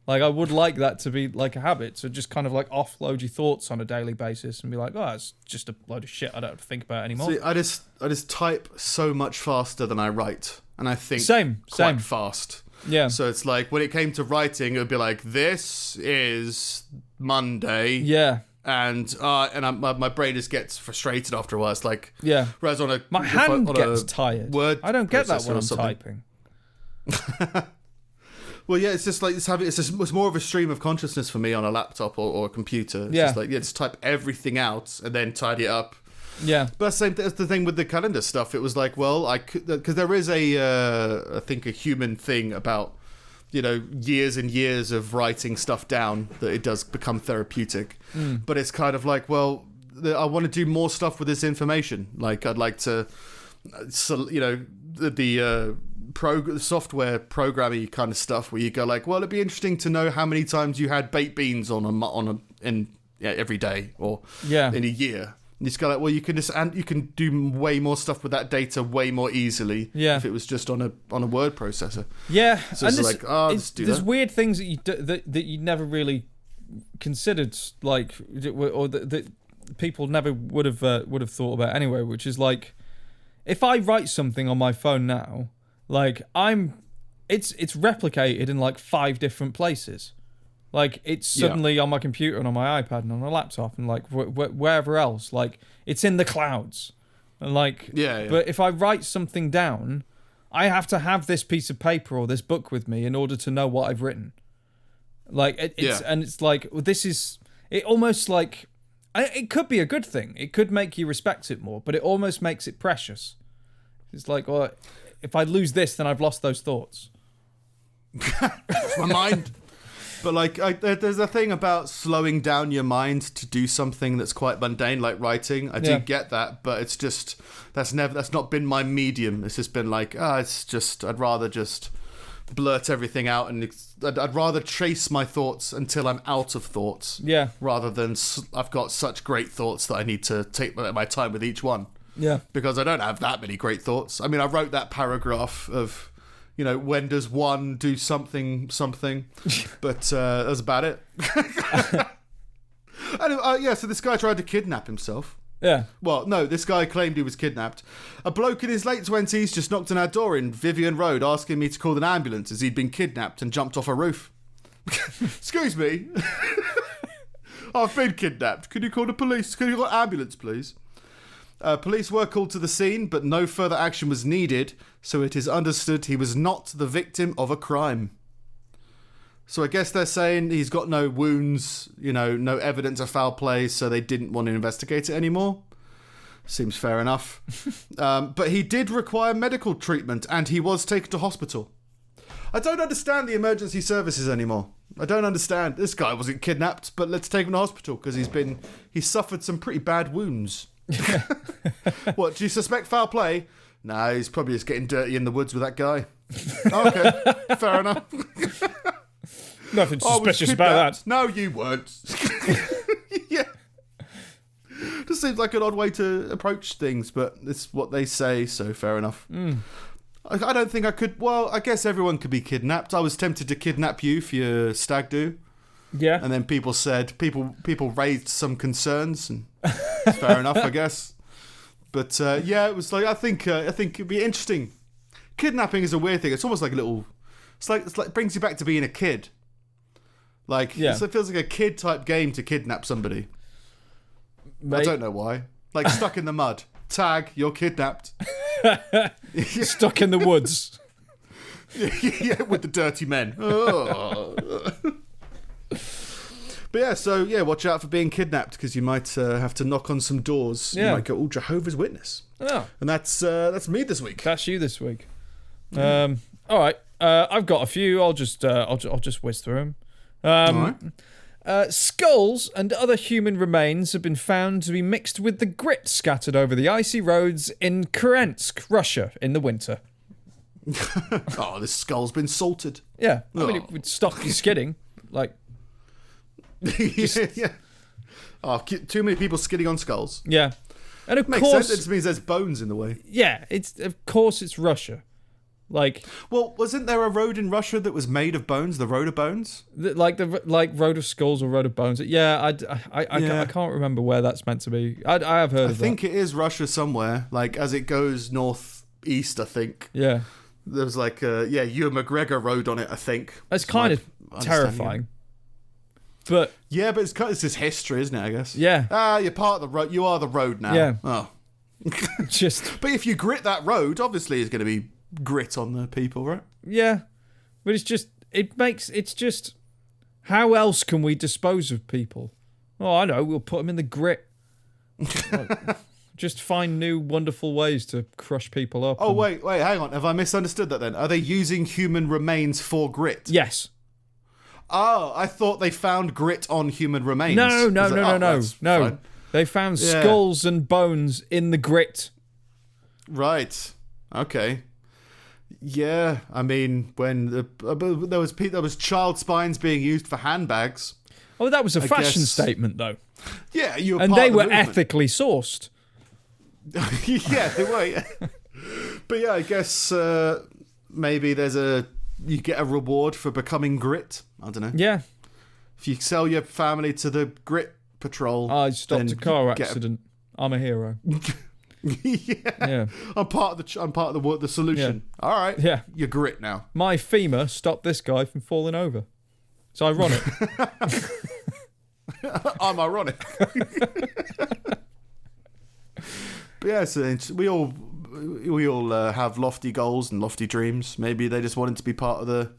Like, I would like that to be like a habit, to just kind of like offload your thoughts on a daily basis and be like, oh, it's just a load of shit I don't have to think about anymore. See, I just type so much faster than I write, and I think quite fast. Yeah. So it's like when it came to writing, it would be like, this is Monday. Yeah. And my brain just gets frustrated after a while. It's like, whereas on my hand gets tired. I don't get that when I'm typing. Well, yeah, it's just like it's more of a stream of consciousness for me on a laptop or a computer. It's just like, just type everything out and then tidy it up. Yeah. But that's the thing with the calendar stuff. It was like, well, I could, because there is I think a human thing about, years and years of writing stuff down, that it does become therapeutic. But it's kind of like, well, I want to do more stuff with this information. Like, I'd like to, the software programming kind of stuff where you go like, well, it'd be interesting to know how many times you had baked beans every day or in a year. And you just go like, well, you can do way more stuff with that data way more easily if it was just on a word processor. Yeah, so it's like, let's do there's that. weird things that you never really considered, like, or that people never would have thought about anyway, which is like, if I write something on my phone now, like it's replicated in like 5 different places. Like it's suddenly on my computer and on my iPad and on my laptop and like wherever else. Like it's in the clouds. And but if I write something down, I have to have this piece of paper or this book with me in order to know what I've written. And it's like, this is, it almost like, it could be a good thing. It could make you respect it more, but it almost makes it precious. It's like, well, if I lose this, then I've lost those thoughts. My mind. But there's a thing about slowing down your mind to do something that's quite mundane, like writing. I do get that, but it's just that's not been my medium. It's just been like, it's just I'd rather just blurt everything out, and I'd rather chase my thoughts until I'm out of thoughts. Yeah. Rather than I've got such great thoughts that I need to take my time with each one. Yeah. Because I don't have that many great thoughts. I mean, I wrote that paragraph of, when does one do something, but that's about it. Anyway, so this guy tried to kidnap himself. Yeah. Well, no, this guy claimed he was kidnapped. A bloke in his late 20s just knocked on our door in Vivian Road asking me to call an ambulance as he'd been kidnapped and jumped off a roof. Excuse me. I've been kidnapped. Can you call the police? Can you call an ambulance, please? Police were called to the scene, but no further action was needed, so it is understood he was not the victim of a crime. So I guess they're saying he's got no wounds, no evidence of foul play, so they didn't want to investigate it anymore. Seems fair enough. But he did require medical treatment, and he was taken to hospital. I don't understand the emergency services anymore. I don't understand. This guy wasn't kidnapped, but let's take him to hospital because he's suffered some pretty bad wounds. What, do you suspect foul play? No, he's probably just getting dirty in the woods with that guy. Okay, fair enough. Nothing suspicious about that. No, you weren't. Yeah. Just seems like an odd way to approach things, but it's what they say, so fair enough. I don't think I could. Well, I guess everyone could be kidnapped. I was tempted to kidnap you for your stag do. Yeah. And then people raised some concerns, and it's fair enough, I guess. But it was like I think it'd be interesting. Kidnapping is a weird thing. It's almost like a little. It's like it brings you back to being a kid. It feels like a kid type game to kidnap somebody. Mate. I don't know why. Like stuck in the mud. Tag, you're kidnapped. Stuck in the woods. Yeah, with the dirty men. Oh. But watch out for being kidnapped because you might have to knock on some doors. Yeah. You might go, Jehovah's Witness. Oh. And that's me this week. That's you this week. All right. I've got a few. I'll just whiz through them. All right. Skulls and other human remains have been found to be mixed with the grit scattered over the icy roads in Kurensk, Russia, in the winter. This skull's been salted. Yeah, I mean, it would stop you skidding. Yeah. Oh, too many people skidding on skulls. Yeah, and of course, makes sense. It just means there's bones in the way. Yeah, it's Russia. Wasn't there a road in Russia that was made of bones? The Road of Bones? Like Road of Skulls or Road of Bones. Yeah, I can't remember where that's meant to be. I have heard of that. I think it is Russia somewhere, as it goes northeast, I think. Yeah. There's Ewan McGregor Road on it, I think. It's kind of terrifying. But yeah, but it's just history, isn't it, I guess? Yeah. You're part of the road. You are the road now. Yeah. Oh. But if you grit that road, obviously it's going to be grit on the people, right? Yeah. But it's just how else can we dispose of people? Oh, I know, we'll put them in the grit. Just find new wonderful ways to crush people up. Oh, wait, hang on. Have I misunderstood that then? Are they using human remains for grit? Yes. Oh, I thought they found grit on human remains. No. They found skulls and bones in the grit. Right. Okay. Yeah, I mean, when there was child spines being used for handbags. Oh, that was a fashion statement, though. Yeah, and they were ethically sourced. Yeah, they were. Yeah. But yeah, I guess maybe you get a reward for becoming grit. I don't know. Yeah. If you sell your family to the grit patrol, I stopped a car accident. I'm a hero. Yeah. I'm part of the solution. Yeah. All right. Yeah. You're grit now. My femur stopped this guy from falling over. It's ironic. I'm ironic. But yeah, so we all have lofty goals and lofty dreams. Maybe they just wanted to be part of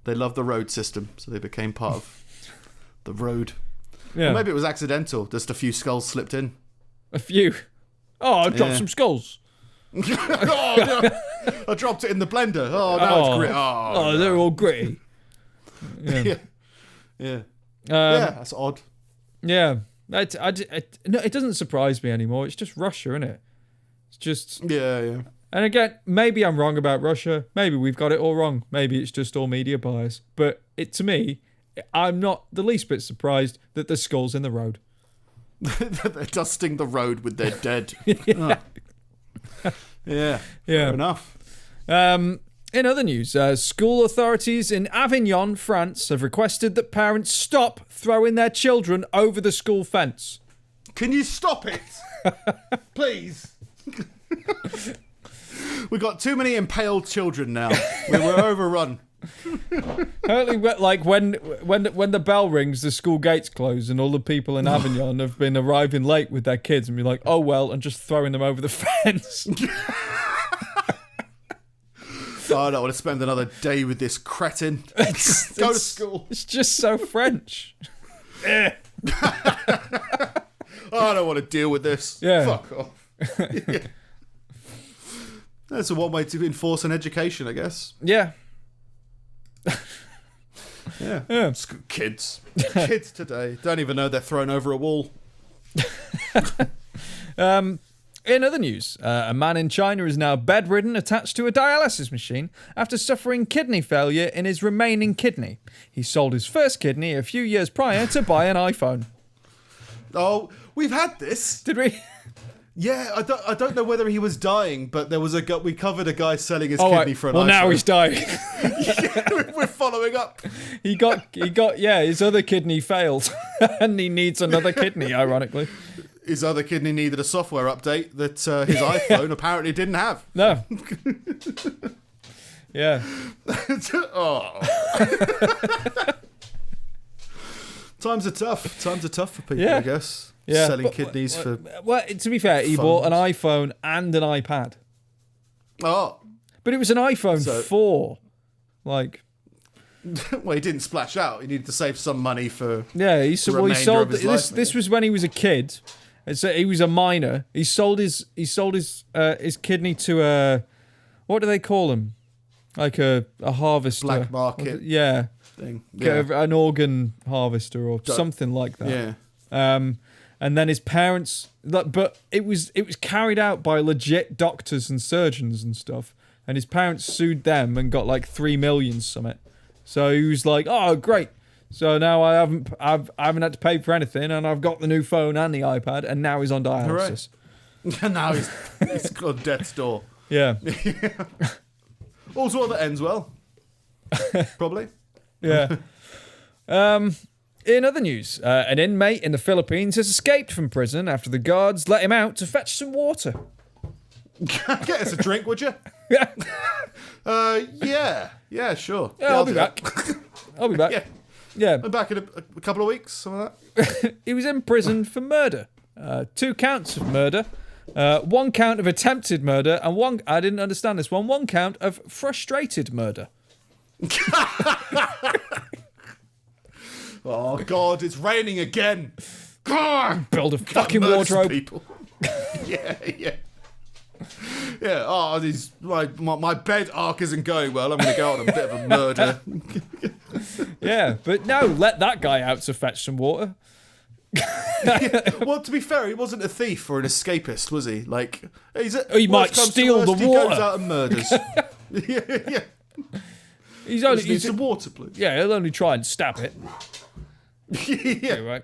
they love the road system, so they became part of the road. Yeah. Or maybe it was accidental. Just a few skulls slipped in. A few. Oh, I dropped some skulls. Oh, no. I dropped it in the blender. Oh, now it's gritty. Oh, they're all gritty. Yeah. Yeah. That's odd. Yeah. No, it doesn't surprise me anymore. It's just Russia, isn't it? It's just... Yeah. And again, maybe I'm wrong about Russia. Maybe we've got it all wrong. Maybe it's just all media bias. But to me, I'm not the least bit surprised that there's skulls in the road. They're dusting the road with their dead. Yeah. Yeah. Fair enough. In other news, school authorities in Avignon, France, have requested that parents stop throwing their children over the school fence. Can you stop it? Please. We've got too many impaled children now. We're overrun. Apparently, like when the bell rings, the school gates close, and all the people in Avignon have been arriving late with their kids, and be like, "Oh well," and just throwing them over the fence. I don't want to spend another day with this cretin. Go to school. It's just so French. I don't want to deal with this. Yeah. Fuck off. Yeah. That's one way to enforce an education, I guess. Yeah. Yeah. Kids today don't even know they're thrown over a wall. In other news, a man in China is now bedridden attached to a dialysis machine after suffering kidney failure in his remaining kidney. He sold his first kidney a few years prior to buy an iPhone. Oh, we've had this. Did we? Yeah, I don't know whether he was dying, but there was we covered a guy selling his kidney for an iPhone. Well, now he's dying. Yeah, we're following up. He got his other kidney failed, and he needs another kidney, ironically. His other kidney needed a software update that his iPhone apparently didn't have. No. Yeah. Oh. Times are tough for people, I guess. Yeah. Selling kidneys for... Well, to be fair, he bought an iPhone and an iPad. Oh. But it was an iPhone 4. Like... Well, he didn't splash out. He needed to save some money for... Yeah, he sold this was when he was a kid. So he was a minor. He sold his kidney to a... What do they call them? Like a harvester. Black market. Yeah. Thing. Yeah. An organ harvester or something like that. Yeah. And then his parents, but it was carried out by legit doctors and surgeons and stuff. And his parents sued them and got like 3 million something. So he was like, "Oh, great! So now I haven't had to pay for anything, and I've got the new phone and the iPad, and now he's on dialysis." And now he's on death's door. Yeah. Also, one that ends well. Probably. Yeah. In other news, an inmate in the Philippines has escaped from prison after the guards let him out to fetch some water. Get us a drink, would you? Yeah. Yeah, sure. Yeah, I'll be back. I'll be back. Yeah. I'm back in a couple of weeks, something like that. He was in prison for murder. 2 counts of murder. 1 count of attempted murder, and I didn't understand this one, 1 count of frustrated murder. Oh, God, it's raining again. God, build a fucking wardrobe. People. Yeah. Yeah, my bed arc isn't going well. I'm going to go on a bit of a murder. Yeah, but no, let that guy out to fetch some water. Yeah, well, to be fair, he wasn't a thief or an escapist, was he? Like, he might steal the water. He goes out and murders. Yeah. He's some water, please. Yeah, he'll only try and stab it. Yeah, right.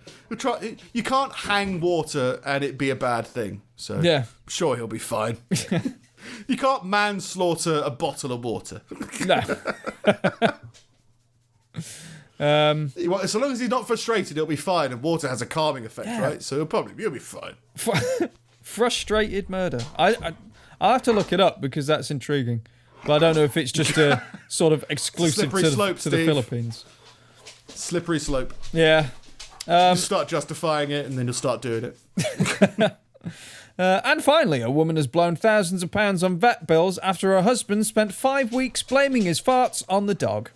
You can't hang water and it be a bad thing. So yeah, I'm sure he'll be fine. You can't manslaughter a bottle of water. No. So long as he's not frustrated, he'll be fine. And water has a calming effect, right? So he'll be fine. Frustrated murder. I'll have to look it up because that's intriguing. But I don't know if it's just a sort of exclusive to the Philippines. Slippery slope. Yeah. You start justifying it and then you'll start doing it. And finally, a woman has blown thousands of pounds on vet bills after her husband spent 5 weeks blaming his farts on the dog.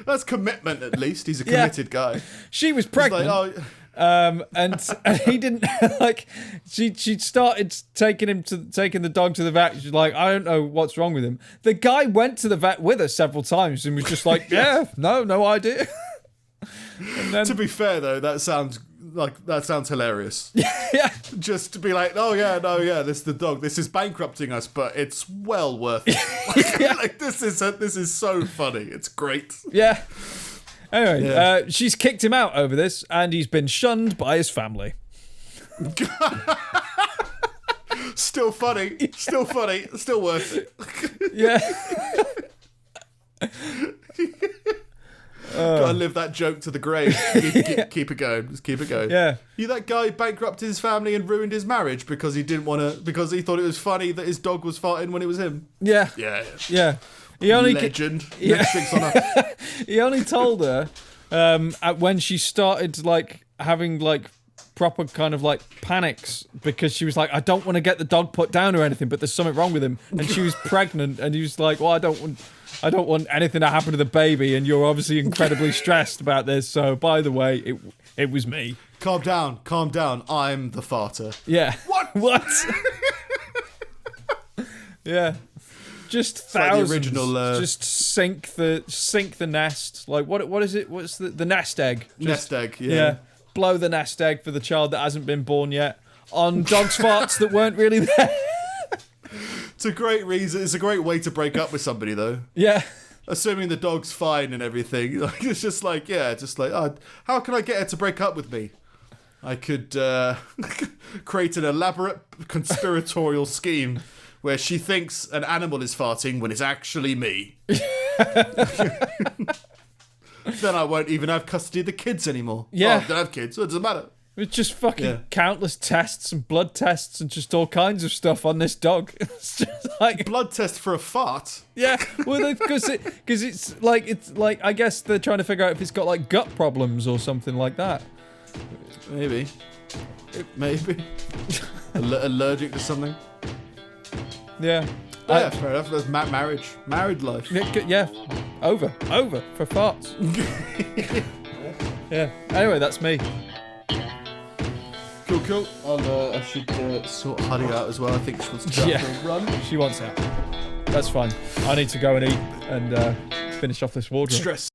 That's commitment, at least. He's a committed guy. She was pregnant. Like, And he didn't like. She started taking the dog to the vet. She's like, I don't know what's wrong with him. The guy went to the vet with her several times and was just like, no idea. And then, to be fair though, that sounds hilarious. yeah, Just to be like, this is the dog. This is bankrupting us, but it's well worth it. Like this is so funny. It's great. yeah. Anyway, she's kicked him out over this, and he's been shunned by his family. Still funny. Still funny. Still worth it. Yeah. Gotta live that joke to the grave. Keep it going. Just keep it going. Yeah. That guy bankrupted his family and ruined his marriage because he because he thought it was funny that his dog was farting when it was him. Yeah. Yeah. He only Legend. Netflix on her. He only told her when she started like having like proper kind of like panics because she was like, I don't want to get the dog put down or anything, but there's something wrong with him, and she was pregnant, and he was like, well, I don't want anything to happen to the baby, and you're obviously incredibly stressed about this, so by the way, it was me. Calm down. I'm the farter. Yeah. What? Yeah. Just thousands. Like the original, just sink the nest. Like what is it? What's the nest egg? Nest egg. Yeah. Blow the nest egg for the child that hasn't been born yet on dog's farts that weren't really there. It's a great reason. It's a great way to break up with somebody, though. Yeah. Assuming the dog's fine and everything. Like, it's just like, how can I get her to break up with me? I could create an elaborate conspiratorial scheme where she thinks an animal is farting when it's actually me. Then I won't even have custody of the kids anymore. Yeah. I don't have kids, so it doesn't matter. It's just fucking countless tests and blood tests and just all kinds of stuff on this dog. It's just like blood test for a fart. Yeah, well, because it's like I guess they're trying to figure out if it's got like gut problems or something like that. Maybe. Allergic to something. Yeah. Yeah, fair enough. That's married life. Yeah, over for farts. Yeah. Anyway, that's me. Cool. I should sort Honey out as well. I think she wants to go for a run. She wants out. That's fine. I need to go and eat and finish off this wardrobe. Stress.